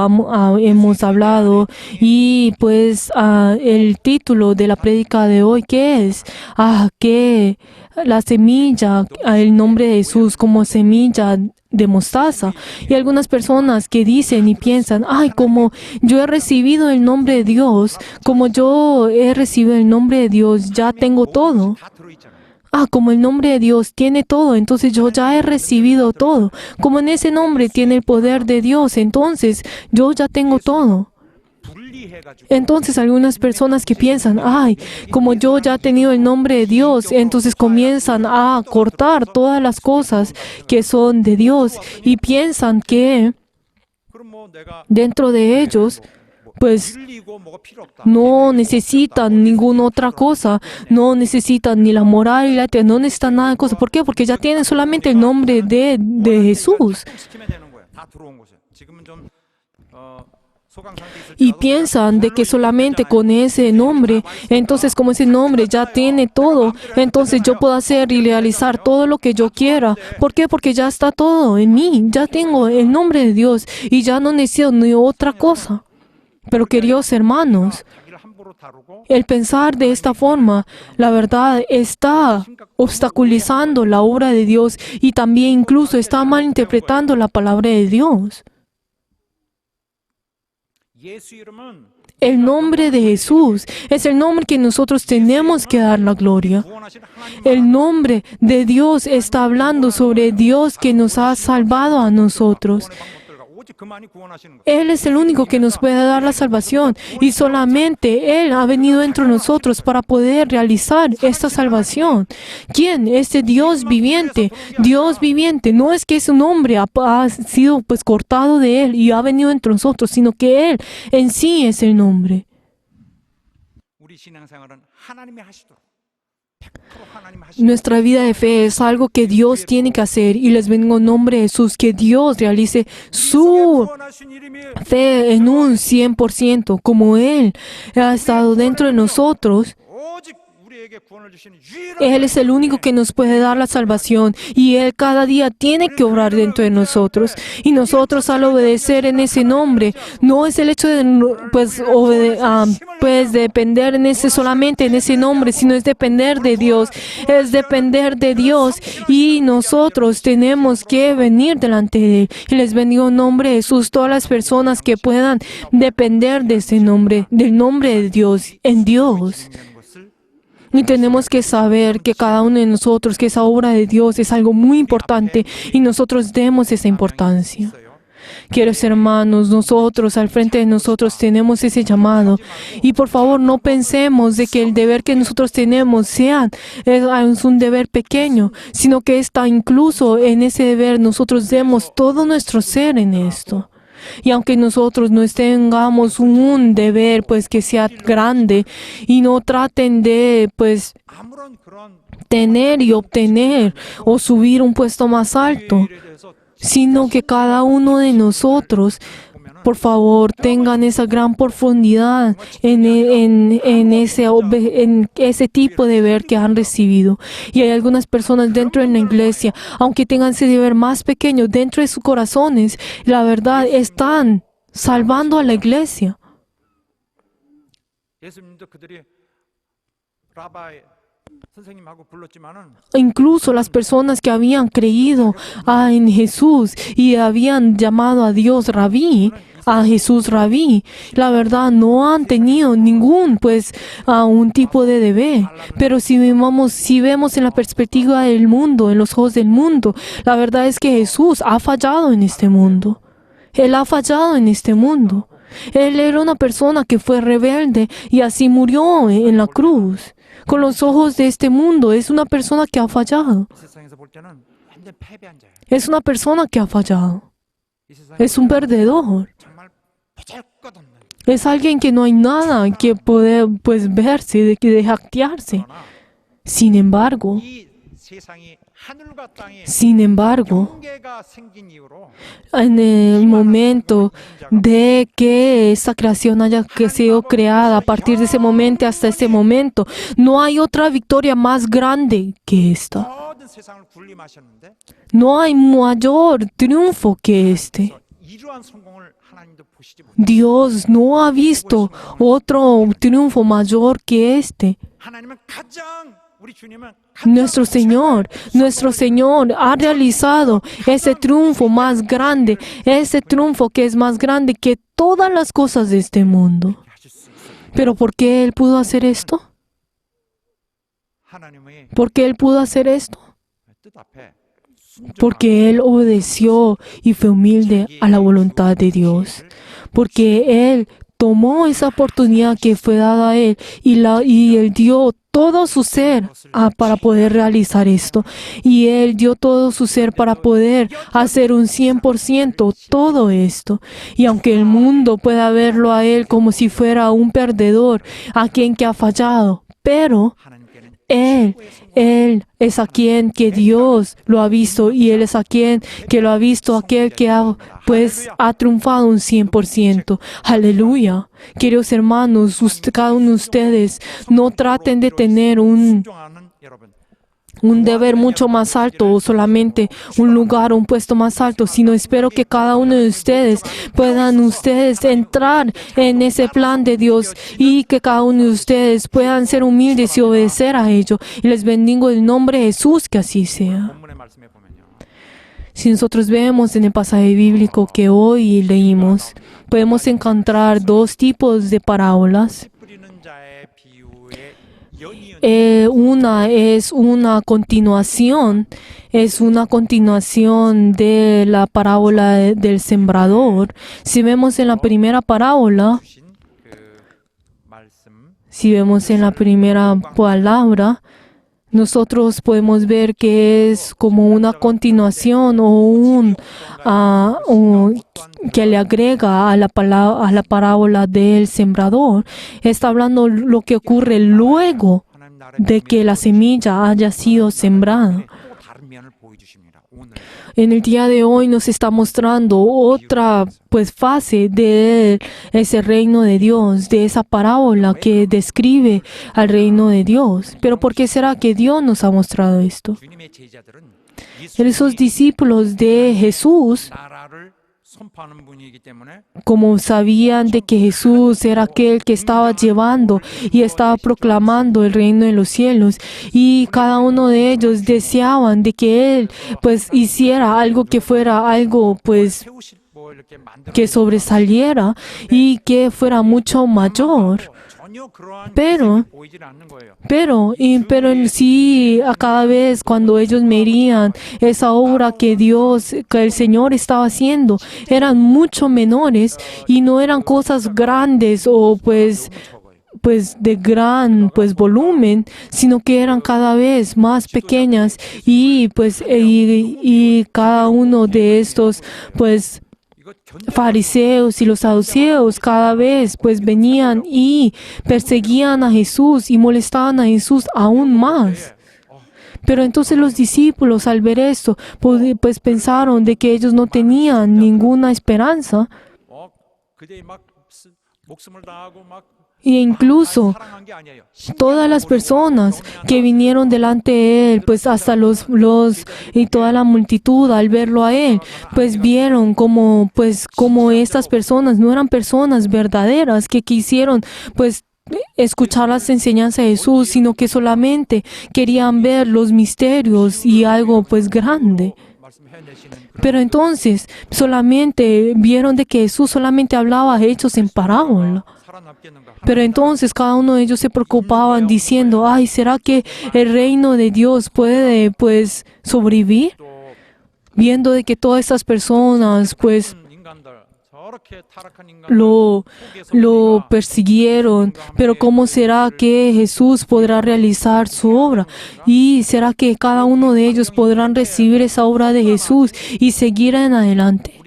[SPEAKER 2] hemos hablado y pues el título de la prédica de hoy, ¿qué es? Que la semilla, el nombre de Jesús como semilla de mostaza. Y algunas personas que dicen y piensan, ay, como yo he recibido el nombre de Dios, como yo he recibido el nombre de Dios, ya tengo todo.
[SPEAKER 3] 다 들어있잖아요.
[SPEAKER 2] Como el nombre de Dios tiene todo, entonces yo ya he recibido todo. Como en ese nombre tiene el poder de Dios, entonces yo ya tengo todo.
[SPEAKER 3] 무리해가지고
[SPEAKER 2] Entonces algunas personas que piensan, ay, como yo ya he tenido el nombre de Dios, entonces comienzan a cortar todas las cosas que son de Dios y piensan que
[SPEAKER 3] 그럼 뭐 내가
[SPEAKER 2] dentro de ellos, pues
[SPEAKER 3] 빌리고 뭐가 필요 없다.
[SPEAKER 2] no necesitan ninguna otra cosa, no necesitan ni la moral y la ética, no necesitan nada de cosas. ¿Por qué? Porque ya tienen solamente el nombre de Jesús.
[SPEAKER 3] 시키면 되는 거예요. 다 들어온 곳에. 지금은 좀 소강 상태 있을지라도
[SPEAKER 2] Y piensan de que solamente con ese nombre, entonces como ese nombre ya tiene todo, entonces yo puedo hacer y realizar todo lo que yo quiera. ¿Por qué? Porque ya está todo en mí, ya tengo el nombre de Dios y ya no necesito ni otra cosa. Pero queridos hermanos,
[SPEAKER 3] 자기를 함부로 다루고
[SPEAKER 2] el pensar de esta forma, la verdad, está obstaculizando la obra de Dios y también incluso está malinterpretando la palabra de Dios.
[SPEAKER 3] 예수 이름은
[SPEAKER 2] El nombre de Jesús es el nombre que nosotros tenemos que dar la gloria.
[SPEAKER 3] 구원하신 하나님
[SPEAKER 2] El nombre de Dios está hablando sobre Dios que nos ha salvado a nosotros.
[SPEAKER 3] 방법들과 오직 그만이 구원하시는 거.
[SPEAKER 2] Él es el único que nos puede dar la salvación y solamente Él ha venido entre nosotros para poder realizar esta salvación. ¿Quién? Este Dios viviente. Dios viviente. No es que su nombre ha sido pues cortado de Él y ha venido entre nosotros, sino que Él en sí es el nombre.
[SPEAKER 3] 우리 신앙생활은 하나님이 하시도록 100% 하나님이 하시도록
[SPEAKER 2] Nuestra vida de fe es algo que Dios tiene que hacer y les vengo en nombre de Jesús, que Dios realice su
[SPEAKER 3] 구원하신 이름이
[SPEAKER 2] fe en un 100%, como Él ha estado dentro de nosotros.
[SPEAKER 3] 오직 우리에게 구원을 주시는 유일한
[SPEAKER 2] Él es el único que nos puede dar la salvación y Él cada día tiene que obrar dentro de nosotros. Y nosotros al obedecer en ese nombre, no es el hecho de pues depender en ese solamente en ese nombre, sino es depender de Dios. Es depender de Dios y nosotros tenemos que venir delante de Él. Y les bendigo en nombre de Jesús todas las personas que puedan depender de ese nombre, del nombre de Dios, en Dios.
[SPEAKER 3] 되는 것을
[SPEAKER 2] Y tenemos que saber que cada uno de nosotros, que esa obra de Dios es algo muy importante y nosotros demos esa importancia.
[SPEAKER 3] 있어요.
[SPEAKER 2] Queridos hermanos, nosotros, al frente de nosotros, tenemos ese llamado. Y por favor, no pensemos de que el deber que nosotros tenemos es un deber pequeño, sino que está incluso en ese deber nosotros demos todo nuestro ser en esto. Y aunque nosotros no tengamos un deber pues que sea grande y no traten de pues
[SPEAKER 3] 아무런 그런
[SPEAKER 2] tener y obtener o subir un puesto más alto,
[SPEAKER 3] 일에 대해서
[SPEAKER 2] sino que cada uno de nosotros, por favor, tengan esa gran profundidad en ese tipo de deber que han recibido. Y hay algunas personas dentro de la iglesia, aunque tengan ese deber más pequeño dentro de sus corazones, la verdad están salvando a la iglesia.
[SPEAKER 3] 예수님도 그들이 라바이 선생님하고 불렀지만은
[SPEAKER 2] Incluso las personas que habían creído en Jesús y habían llamado a Dios Rabí, a Jesús Rabí, la verdad no han tenido ningún un tipo de deber. Pero si vemos en la perspectiva del mundo, en los ojos del mundo, la verdad es que Jesús ha fallado en este mundo. Él ha fallado en este mundo. Él era una persona que fue rebelde y así murió en la cruz. Con los ojos de este mundo, es una persona que ha fallado.
[SPEAKER 3] 이 세상에서 볼 때는 완전 패배한 자예요.
[SPEAKER 2] Es una persona que ha fallado.
[SPEAKER 3] 이 세상에
[SPEAKER 2] Es un perdedor.
[SPEAKER 3] 정말 보잘것없는
[SPEAKER 2] Es alguien que no hay nada que puede verse, de jactarse.
[SPEAKER 3] 그러나
[SPEAKER 2] Sin embargo,
[SPEAKER 3] 이 세상이 하늘과 땅이
[SPEAKER 2] sin embargo,
[SPEAKER 3] 경계가 생긴 이후로
[SPEAKER 2] en el momento de que esta creación haya sido creada, a partir de ese momento hasta ese momento, no hay otra victoria más grande que esta.
[SPEAKER 3] 모든 세상을 군림하셨는데
[SPEAKER 2] No hay mayor triunfo que este.
[SPEAKER 3] 그래서 이러한 성공을 하나님도 보시지 못해요.
[SPEAKER 2] Dios no ha visto otro triunfo mayor que este.
[SPEAKER 3] 하나님은 가장 우리 주님은
[SPEAKER 2] Nuestro Señor ha realizado ese triunfo más grande, ese triunfo que es más grande que todas las cosas de este mundo.
[SPEAKER 3] 하실 수 있어요.
[SPEAKER 2] ¿Pero por qué Él pudo hacer esto?
[SPEAKER 3] 하나님의
[SPEAKER 2] ¿Por qué Él pudo hacer esto?
[SPEAKER 3] 뜻 앞에 순종하고
[SPEAKER 2] Porque Él obedeció y fue humilde a la voluntad de Dios. Porque Él tomó esa oportunidad que fue dada a él y él dio todo su ser para poder realizar esto. Y él dio todo su ser para poder hacer un 100% todo esto. Y aunque el mundo pueda verlo a él como si fuera un perdedor, a quien que ha fallado, pero Él es a quien que Dios lo ha visto y Él es a quien que lo ha visto, aquel que ha triunfado un 100%. Aleluya. Queridos hermanos, cada uno de ustedes no traten de tener un deber mucho más alto o solamente un lugar o un puesto más alto, sino espero que cada uno de ustedes puedan entrar en ese plan de Dios y que cada uno de ustedes puedan ser humildes y obedecer a ello. Y les bendigo en el nombre de Jesús, que así sea. Si nosotros vemos en el pasaje bíblico que hoy leímos, podemos encontrar dos tipos de parábolas. Una es una continuación de la parábola del sembrador. Si vemos en la primera parábola, palabra, nosotros podemos ver que es como una continuación que le agrega a la parábola del sembrador. Está hablando lo que ocurre luego de que la semilla haya sido sembrada. En el día de hoy nos está mostrando otra fase de ese reino de Dios, de esa parábola que describe al reino de Dios. Pero ¿por qué será que Dios nos ha mostrado esto? Esos discípulos de Jesús, como sabían de que Jesús era aquel que estaba llevando y estaba proclamando el reino de los cielos, y cada uno de ellos deseaban de que Él hiciera algo que fuera algo que sobresaliera y que fuera mucho mayor. Pero sí, a cada vez cuando ellos veían esa obra que el Señor estaba haciendo, eran mucho menores y no eran cosas grandes o de gran volumen, sino que eran cada vez más pequeñas y cada uno de estos fariseos y los saduceos cada vez venían y perseguían a Jesús y molestaban a Jesús aún más. Pero entonces los discípulos, al ver esto, pensaron de que ellos no tenían ninguna esperanza. E incluso todas las personas que vinieron delante de Él, hasta y toda la multitud al verlo a Él, vieron como estas personas no eran personas verdaderas que quisieron escuchar las enseñanzas de Jesús, sino que solamente querían ver los misterios y algo grande. Pero entonces solamente vieron de que Jesús solamente hablaba hechos en parábola. Pero entonces cada uno de ellos se preocupaban diciendo, ¿será que el reino de Dios puede sobrevivir? Viendo de que todas estas personas lo persiguieron, pero ¿cómo será que Jesús podrá realizar su obra? ¿Y será que cada uno de ellos podrán recibir esa obra de Jesús y seguir en adelante?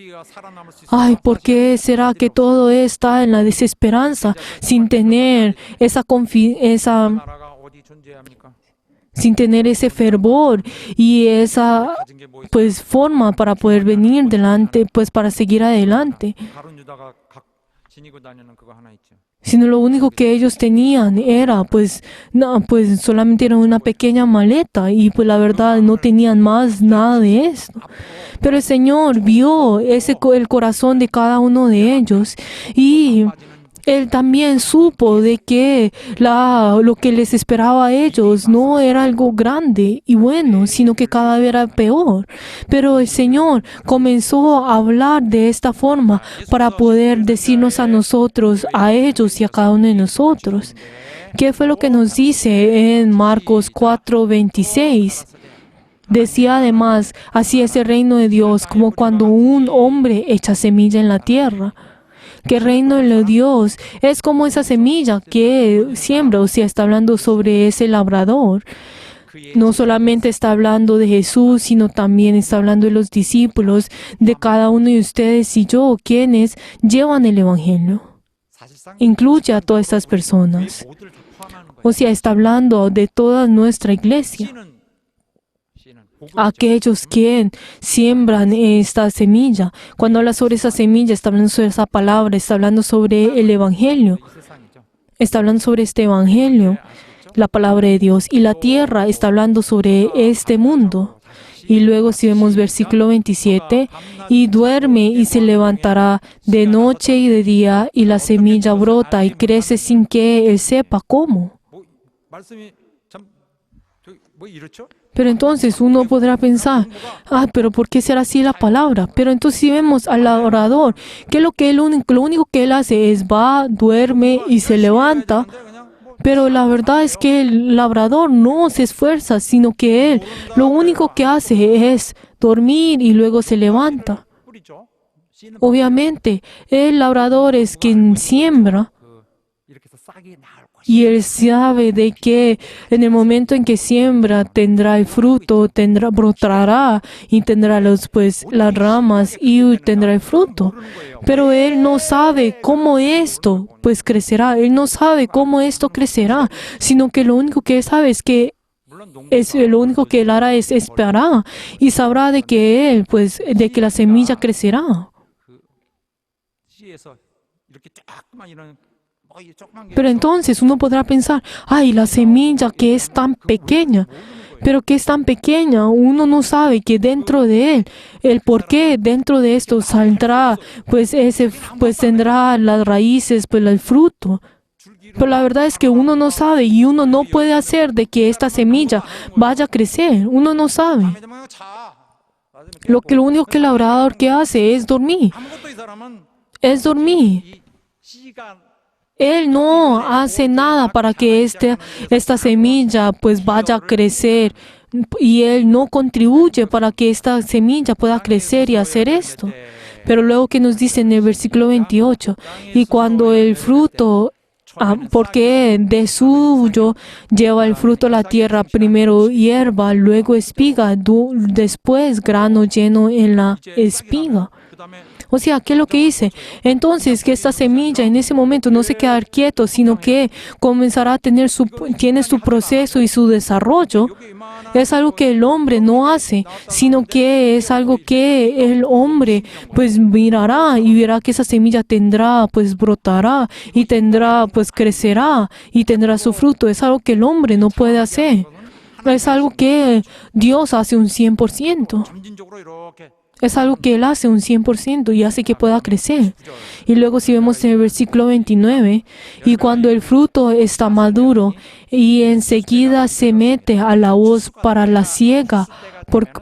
[SPEAKER 2] ¿Por qué será que todo está en la desesperanza sin tener sin tener ese fervor y esa forma para poder venir delante, para seguir adelante? Sino lo único que ellos tenían era, solamente era una pequeña maleta y la verdad no tenían más nada de esto. Pero el Señor vio el corazón de cada uno de ellos y Él también supo de que lo que les esperaba a ellos no era algo grande y bueno, sino que cada vez era peor. Pero el Señor comenzó a hablar de esta forma para poder decirnos a nosotros, a ellos y a cada uno de nosotros. ¿Qué fue lo que nos dice en Marcos 4:26? Decía además, así es el reino de Dios, como cuando un hombre echa semilla en la tierra. que el reino de Dios es como esa semilla que siembra, o sea, está hablando sobre ese labrador. No solamente está hablando de Jesús, sino también está hablando de los discípulos, de cada uno de ustedes y yo, quienes llevan el Evangelio. Incluye a todas estas personas. O sea, está hablando de toda nuestra iglesia. Aquellos que siembran esta semilla. Cuando habla sobre esa semilla, está hablando sobre esa palabra, está hablando sobre el Evangelio. Está hablando sobre este Evangelio, la palabra de Dios. Y la tierra está hablando sobre este mundo. Y luego si vemos versículo 27, y duerme y se levantará de noche y de día, y la semilla brota y crece sin que él sepa cómo. Pero entonces uno podrá pensar, pero ¿por qué será así la palabra? Pero entonces si vemos al labrador, ¿qué es lo único que él hace? Es va, duerme y se levanta. Pero la verdad es que el labrador no se esfuerza, sino que él lo único que hace es dormir y luego se levanta. Obviamente, el labrador es quien siembra. Y él sabe de que en el momento en que siembra tendrá el fruto, brotará y tendrá las ramas y tendrá el fruto. Pero él no sabe cómo esto crecerá. Él no sabe cómo esto crecerá, sino que lo único que él sabe es que lo único que él hará es esperar y sabrá de que de que la semilla crecerá. Pero entonces uno podrá pensar, la semilla que es tan pequeña, pero que es tan pequeña, uno no sabe que dentro de él, el por qué dentro de esto saldrá, tendrá las raíces, el fruto. Pero la verdad es que uno no sabe y uno no puede hacer de que esta semilla vaya a crecer. Uno no sabe. Lo único que el labrador que hace es dormir. Es dormir. Él no hace nada para que esta semilla vaya a crecer y él no contribuye para que esta semilla pueda crecer y hacer esto. Pero luego que nos dice en el versículo 28, y cuando el fruto, porque de suyo lleva el fruto a la tierra, primero hierba, luego espiga, después grano lleno en la espiga. O sea, ¿qué es lo que dice? Entonces, que esta semilla en ese momento no se queda quieto, sino que comenzará a tiene su proceso y su desarrollo. Es algo que el hombre no hace, sino que es algo que el hombre mirará y verá que esa semilla brotará y crecerá y tendrá su fruto. Es algo que el hombre no puede hacer. Es algo que Dios hace un 100%. Es algo que Él hace un 100% y hace que pueda crecer. Y luego si vemos en el versículo 29, y cuando el fruto está maduro y enseguida se mete a la hoz para la siega,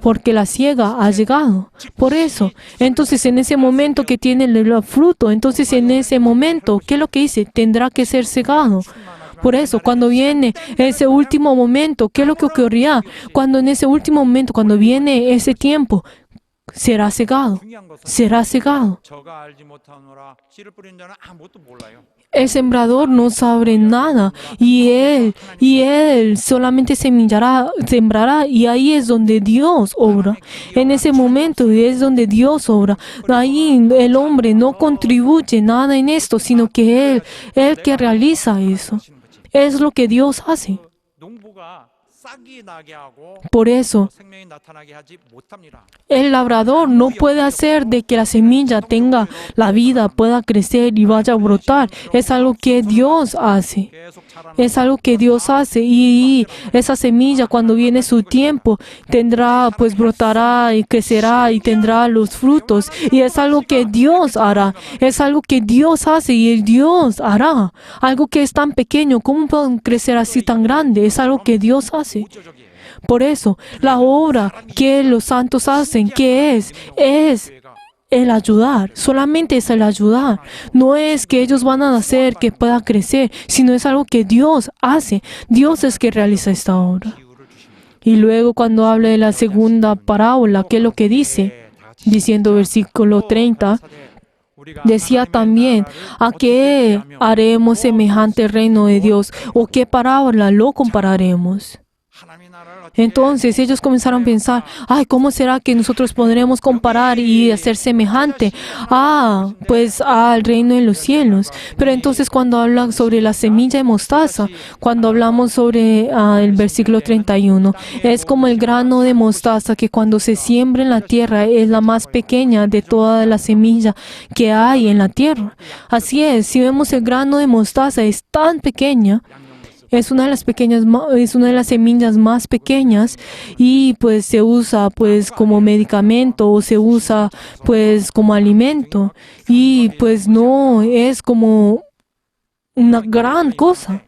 [SPEAKER 2] porque la siega ha llegado. Por eso, entonces en ese momento que tiene el fruto, entonces en ese momento, ¿qué es lo que dice? Tendrá que ser segado. Por eso, cuando viene ese último momento, ¿qué es lo que ocurrirá? Cuando en ese último momento, cuando viene ese tiempo, será cegado. Será cegado. El sembrador no sabe nada y él solamente sembrará y ahí es donde Dios obra. En ese momento es donde Dios obra. Ahí el hombre no contribuye nada en esto, sino que él que realiza eso. Es lo que Dios hace. Por eso, el labrador no puede hacer de que la semilla tenga la vida, pueda crecer y vaya a brotar. Es algo que Dios hace. Es algo que Dios hace y esa semilla cuando viene su tiempo tendrá, brotará y crecerá y tendrá los frutos. Y es algo que Dios hará. Es algo que Dios hace y el Dios hará. Algo que es tan pequeño, ¿cómo puede crecer así tan grande? Es algo que Dios hace. Por eso, la obra que los santos hacen, ¿qué es? Es el ayudar, solamente es el ayudar. No es que ellos van a hacer que pueda crecer, sino es algo que Dios hace. Dios es que realiza esta obra. Y luego cuando habla de la segunda parábola, ¿qué es lo que dice? Diciendo versículo 30, decía también, ¿a qué haremos semejante el reino de Dios? ¿O qué parábola lo compararemos? Entonces ellos comenzaron a pensar, ay, ¿cómo será que nosotros podremos comparar y hacer semejante pues al reino de los cielos? Pero entonces cuando hablan sobre la semilla de mostaza, cuando hablamos sobre el versículo 31, es como el grano de mostaza que cuando se siembra en la tierra es la más pequeña de toda la semilla que hay en la tierra. Así es, si vemos el grano de mostaza es tan pequeña, es una de las semillas más pequeñas y pues se usa pues como medicamento o se usa pues como alimento y pues no es como una gran cosa,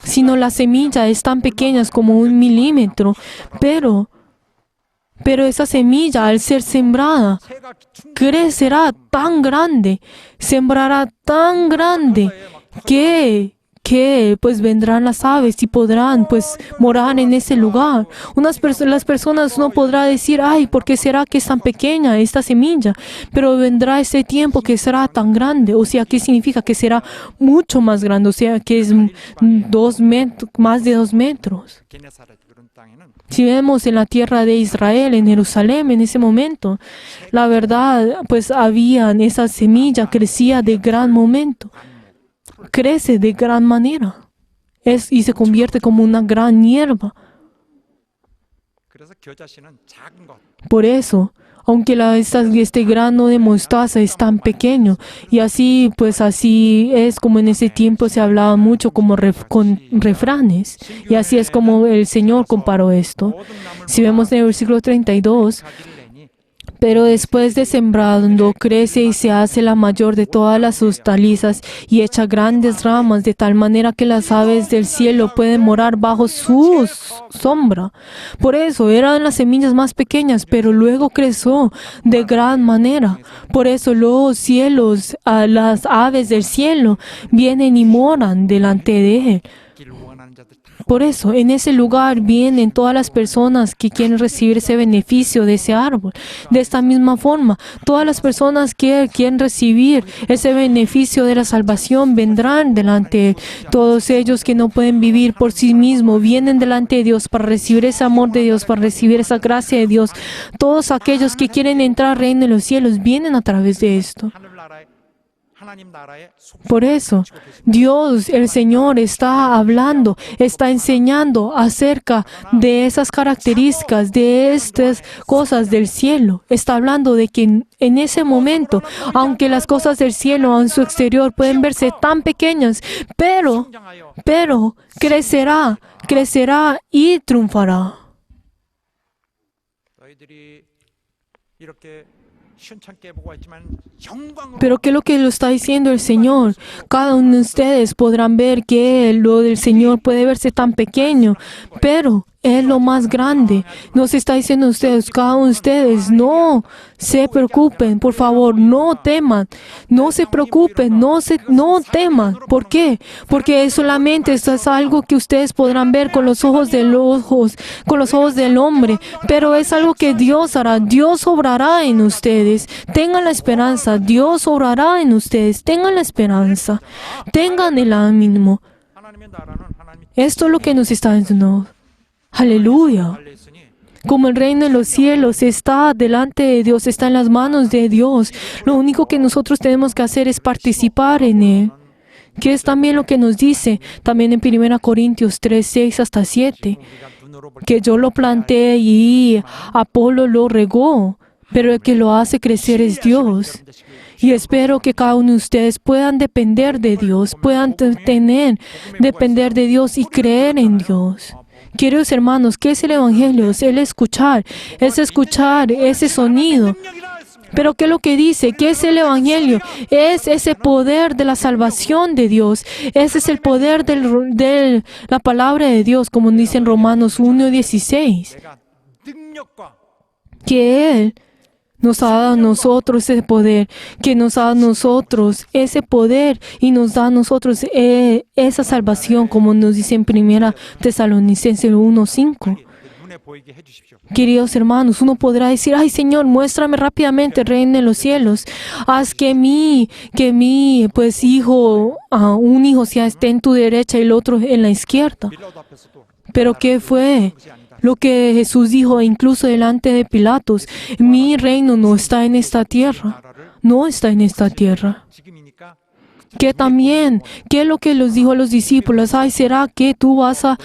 [SPEAKER 2] sino la semilla es tan pequeña como 1 milímetro, pero esa semilla al ser sembrada crecerá tan grande, sembrará tan grande que pues vendrán las aves y podrán pues morar en ese lugar. Las personas no podrán decir, ay, ¿por qué será que es tan pequeña esta semilla? Pero vendrá ese tiempo que será tan grande. O sea, ¿qué significa? Que será mucho más grande. O sea, que es 2 metros, más de 2 metros. Si vemos en la tierra de Israel, en Jerusalén, en ese momento, la verdad, pues esa semilla crecía de gran momento. Crece de gran manera y se convierte como una gran hierba. Por eso, aunque este grano de mostaza es tan pequeño, y así es como en ese tiempo se hablaba mucho como con refranes, y así es como el Señor comparó esto. Si vemos en el versículo 32, pero después de sembrando, crece y se hace la mayor de todas las hortalizas y echa grandes ramas, de tal manera que las aves del cielo pueden morar bajo su sombra. Por eso eran las semillas más pequeñas, pero luego creció de gran manera. Por eso los cielos, las aves del cielo, vienen y moran delante de él. Por eso, en ese lugar vienen todas las personas que quieren recibir ese beneficio de ese árbol. De esta misma forma, todas las personas que quieren recibir ese beneficio de la salvación vendrán delante de Él. Todos ellos que no pueden vivir por sí mismos vienen delante de Dios para recibir ese amor de Dios, para recibir esa gracia de Dios. Todos aquellos que quieren entrar al reino de los cielos vienen a través de esto. Por eso, Dios, el Señor, está hablando, está enseñando acerca de esas características, de estas cosas del cielo. Está hablando de que en ese momento, aunque las cosas del cielo en su exterior pueden verse tan pequeñas, pero crecerá y triunfará. Pero ¿qué es lo que lo está diciendo el Señor? Cada uno de ustedes podrán ver que lo del Señor puede verse tan pequeño, pero es lo más grande. Nos está diciendo ustedes, cada uno de ustedes, no se preocupen, por favor, no teman, no se preocupen, no teman. ¿Por qué? Porque solamente esto es algo que ustedes podrán ver con los ojos del hombre, pero es algo que Dios hará. Dios obrará en ustedes. Tengan la esperanza. Dios obrará en ustedes. Tengan la esperanza. Tengan el ánimo. Esto es lo que nos está diciendo. Aleluya. Como el reino de los cielos está delante de Dios, está en las manos de Dios. Lo único que nosotros tenemos que hacer es participar en Él. Que es también lo que nos dice también en 1 Corintios 3, 6 hasta 7. Que yo lo planté y Apolo lo regó, pero el que lo hace crecer es Dios. Y espero que cada uno de ustedes puedan depender de Dios, puedan depender de Dios y creer en Dios. Queridos hermanos, ¿qué es el Evangelio? Es el escuchar ese sonido. Pero ¿qué es lo que dice? ¿Qué es el Evangelio? Es ese poder de la salvación de Dios. Ese es el poder de la palabra de Dios, como dice en Romanos 1:16. Que Él nos ha dado a nosotros ese poder, que nos ha dado a nosotros ese poder y nos da a nosotros esa salvación, como nos dice en 1 Tesalonicenses 1:5.
[SPEAKER 3] 눈에 보이게 해주십시오.
[SPEAKER 2] Queridos hermanos, uno podrá decir, ay Señor, muéstrame rápidamente el reino en los cielos. Haz que mi, pues hijo, un hijo sea esté en tu derecha y el otro en la izquierda.
[SPEAKER 3] 빌라도 앞에서도
[SPEAKER 2] Pero ¿qué fue
[SPEAKER 3] 그것이 아니다.
[SPEAKER 2] lo que Jesús dijo incluso delante de Pilatos? Mi reino no está en esta tierra. No está en esta tierra.
[SPEAKER 3] 지금이니까
[SPEAKER 2] Que también, ¿qué es lo que les dijo a los discípulos? Ay, ¿será que tú vas a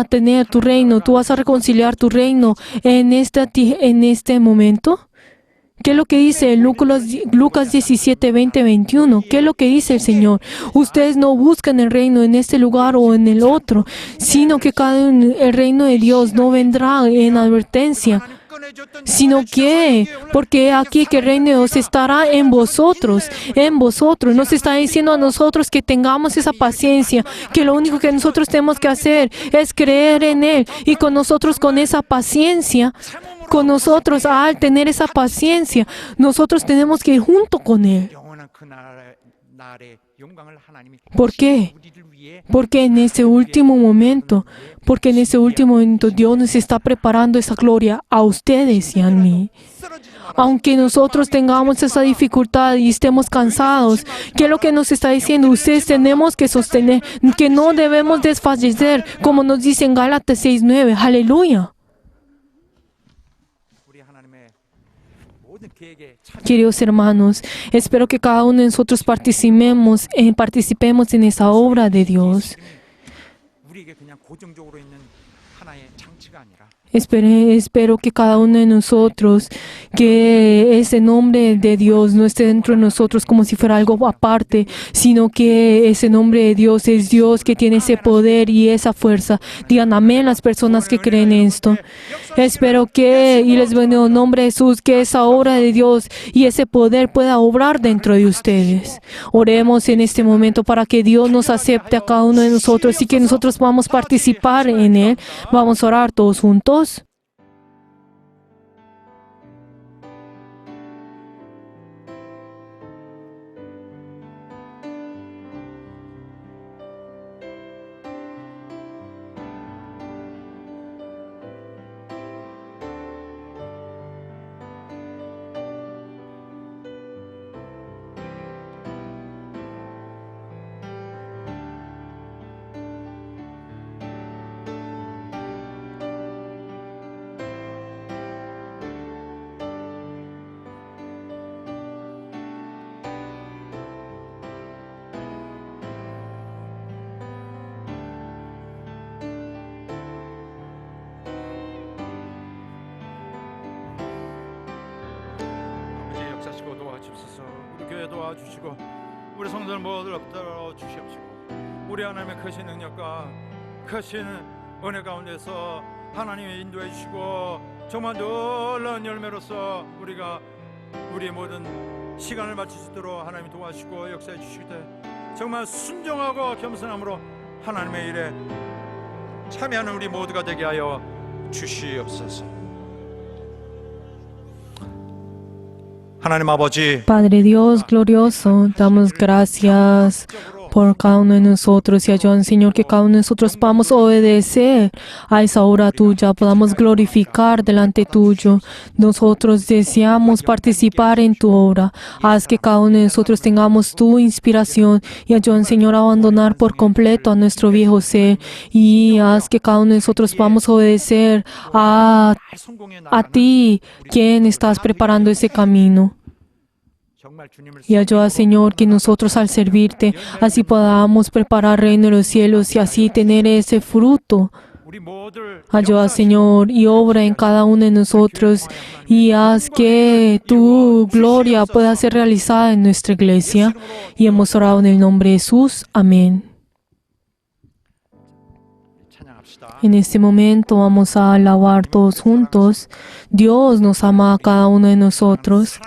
[SPEAKER 2] tener tu reino? ¿Tú vas a reconciliar tu reino en este momento? ¿Qué es lo que dice Lucas 17, 20, 21? ¿Qué es lo que dice el Señor? Ustedes no buscan el reino en este lugar o en el otro, sino que el reino de Dios no vendrá en advertencia, sino que, porque aquí que el reino de Dios estará en vosotros, en vosotros. Nos está diciendo a nosotros que tengamos esa paciencia, que lo único que nosotros tenemos que hacer es creer en Él, y con nosotros con esa paciencia, con nosotros al tener esa paciencia, nosotros tenemos que ir junto con Él.
[SPEAKER 3] 영원한 그 날의 영광을 하나님이
[SPEAKER 2] ¿Por qué?
[SPEAKER 3] 우리를 위해
[SPEAKER 2] Porque en ese último momento, Dios nos está preparando esa gloria a ustedes y a mí. Aunque nosotros tengamos esa dificultad y estemos cansados, ¿qué es lo que nos está diciendo? Ustedes tenemos que sostener, que no debemos desfallecer, como nos dice en Gálatas 6:9. Aleluya.
[SPEAKER 3] 우리 하나님의 모든 계획에 참
[SPEAKER 2] Queridos hermanos, espero que cada uno de nosotros participemos en esa obra de Dios.
[SPEAKER 3] 우리에게 그냥 고정적으로 있는 하나의 장치가 아니라
[SPEAKER 2] Espero que cada uno de nosotros, que ese nombre de Dios no esté dentro de nosotros como si fuera algo aparte, sino que ese nombre de Dios es Dios que tiene ese poder y esa fuerza. Digan amén las personas que creen en esto. Espero que, y les bendigo en nombre de Jesús, que esa obra de Dios y ese poder pueda obrar dentro de ustedes. Oremos en este momento para que Dios nos acepte a cada uno de nosotros y que nosotros podamos participar en Él. Vamos a orar todos juntos.
[SPEAKER 3] 아버지 역사시고 도와주옵소서. 우리 교회 도와주시고 우리 성도들 모두 붙들어 주시옵시고 우리 하나님의 크신 능력과 크신 은혜 가운데서 하나님이 인도해 주시고 정말 놀라운 열매로서 우리가 우리의 모든 시간을 맞출 수 있도록 하나님이 도와주시고 역사해 주실 때 정말 순종하고 겸손함으로 하나님의 일에 참여하는 우리 모두가 되게 하여 주시옵소서. 하나님 아버지
[SPEAKER 2] Padre Dios glorioso, damos gracias por cada uno de nosotros y ayudan, Señor, que cada uno de nosotros podamos obedecer a esa obra tuya, podamos glorificar delante tuyo. Nosotros deseamos participar en tu obra. Haz que cada uno de nosotros tengamos tu inspiración y ayudan, Señor, a abandonar por completo a nuestro viejo ser y haz que cada uno de nosotros podamos obedecer a ti, quien estás preparando ese camino. Y ayuda, Señor, que nosotros al servirte, así podamos preparar el reino de los cielos y así tener ese fruto. Ayuda, Señor, y obra en cada uno de nosotros y haz que tu gloria pueda ser realizada en nuestra iglesia. Y hemos orado en el nombre de Jesús. Amén. En este momento vamos a alabar todos juntos. Dios nos ama a cada uno de nosotros.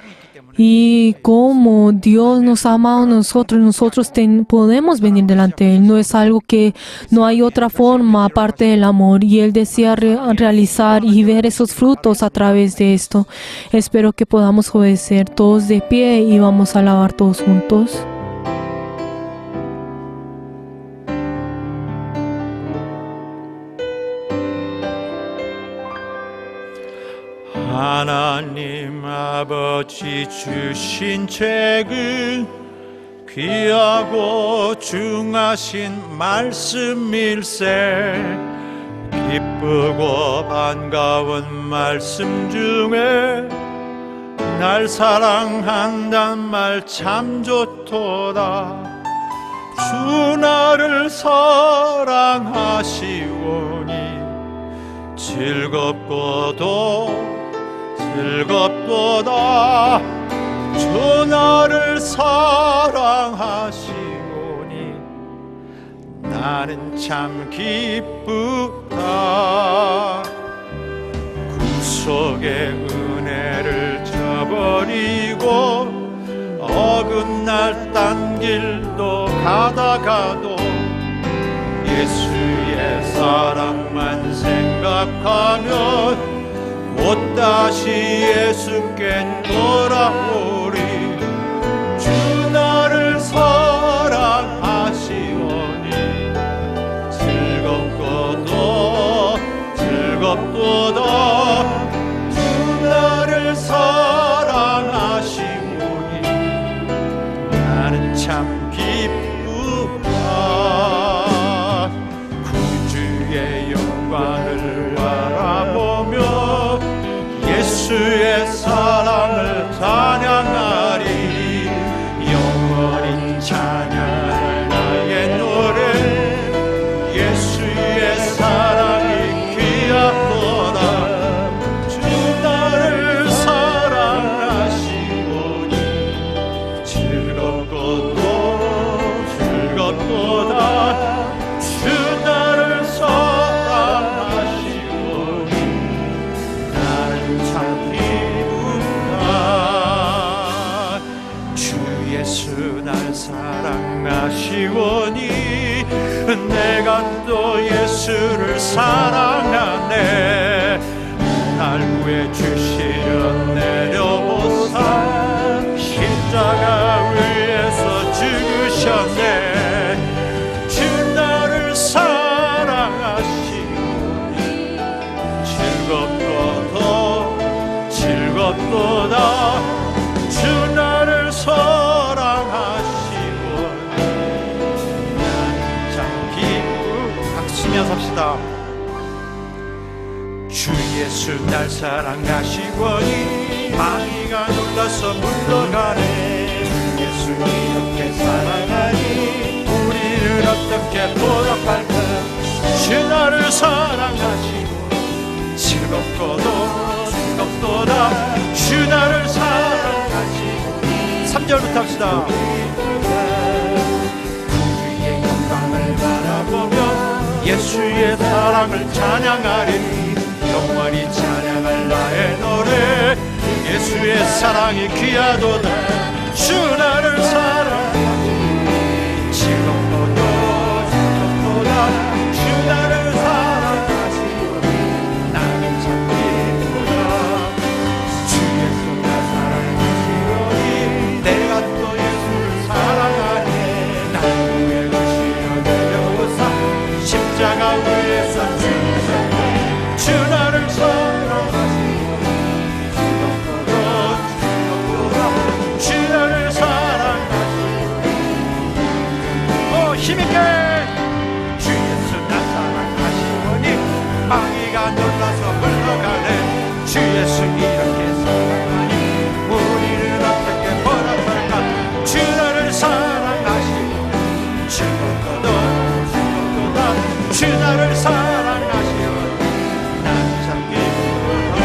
[SPEAKER 2] Y como Dios nos ha amado a nosotros, podemos venir delante de Él. No es algo que no hay otra forma aparte del amor. Y Él desea realizar y ver esos frutos a través de esto. Espero que podamos obedecer todos de pie y vamos a alabar todos juntos.
[SPEAKER 3] 하나님 아버지 주신 책은 귀하고 중하신 말씀일세. 기쁘고 반가운 말씀 중에 날 사랑한단 말 참 좋도다. 주 나를 사랑하시오니 즐겁도다. 주 나를 사랑하시오니 나는 참 기쁘다. 구속의 은혜를 저버리고 어긋날 딴 길도 가다가도 예수의 사랑만 생각하면 곧 다시 예수께 돌아오리. 주 나를 사랑하시오니 즐겁도다. 주 나를 사랑하시오니 나는 참 기쁘다. 구주의 영광을 바라보며 예수의 사랑을 찬양하리. 영원히 찬양할 나의 노래. 예수의 사랑이 귀하도다. 주 나를 사랑하시오니 즐겁도다. 주 나를 사랑하시오니 나는 참 기쁘다. 주 예수 날 사랑하시오니 내가 또 예수를 사랑하네. 날 구해 주시려 내려오사 십자가 위에서 죽으셨네. 주 나를 사랑하시오니 즐겁도다. 주 나를 사랑하시오니 나는 참 박수며 삽시다. 주 예수 날 사랑하시오니 마귀가 놀라서 물러가네. 예수 이렇게 사랑하니 우리를 어떻게 보답할까. 주 나를 사랑하시고 즐겁도다. 주 나를 사랑하시고 3절부터 합시다. 그의 영광을 바라보며 예수의 사랑을 찬양하리. 영원히 찬양할 나의 노래. 예수의 사랑이 귀하도다. 주 나를 사랑하시니 즐겁도다. 주 나를 사랑하시니 나는 참 기쁘다. 주 예수 나 사랑하시오니 내가 또 예수를 사랑하네. 날 위해 주시려 내려오사 십자가 위에서 죽으셨네. 주 나를 사랑하시오니 즐겁도다. 주 나를 사랑하시오니 힘있게 주 예수 나 사랑하시오니 마귀가 놀라서 물러가네. 주 예수 이렇게 사랑하니 우리를 어떻게 보답할까. 주 나를 사랑하시오니 즐겁도다. 주 나를 사랑하시오니 나는 참 기쁘다.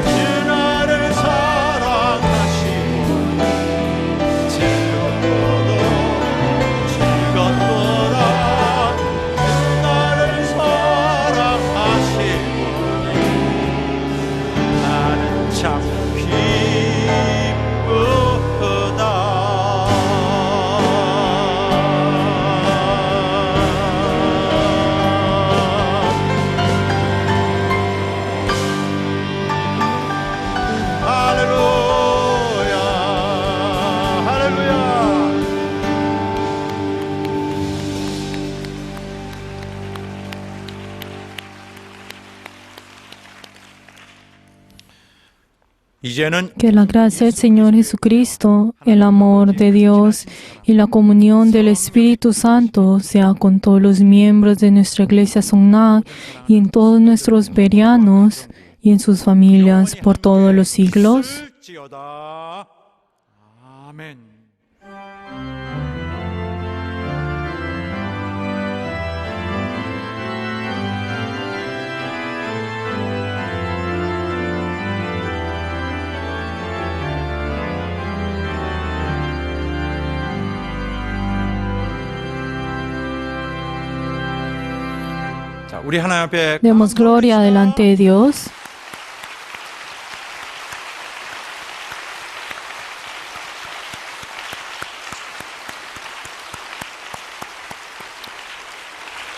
[SPEAKER 3] 주 나를 사랑하시오니 즐겁도다. 주 나를 사랑하시오니 이제는
[SPEAKER 2] Que la gracia del Señor Jesucristo, el amor de Dios y la comunión del Espíritu Santo sea con todos los miembros de nuestra iglesia Songnak y en todos nuestros berianos y en sus familias por todos los siglos.
[SPEAKER 3] 있을지어다. 아멘. 자, 우리 하나님 앞에
[SPEAKER 2] Demos gloria delante de Dios.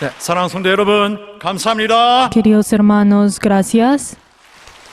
[SPEAKER 3] 네, 사랑하는 성도 여러분, 감사합니다.
[SPEAKER 2] Queridos hermanos, gracias.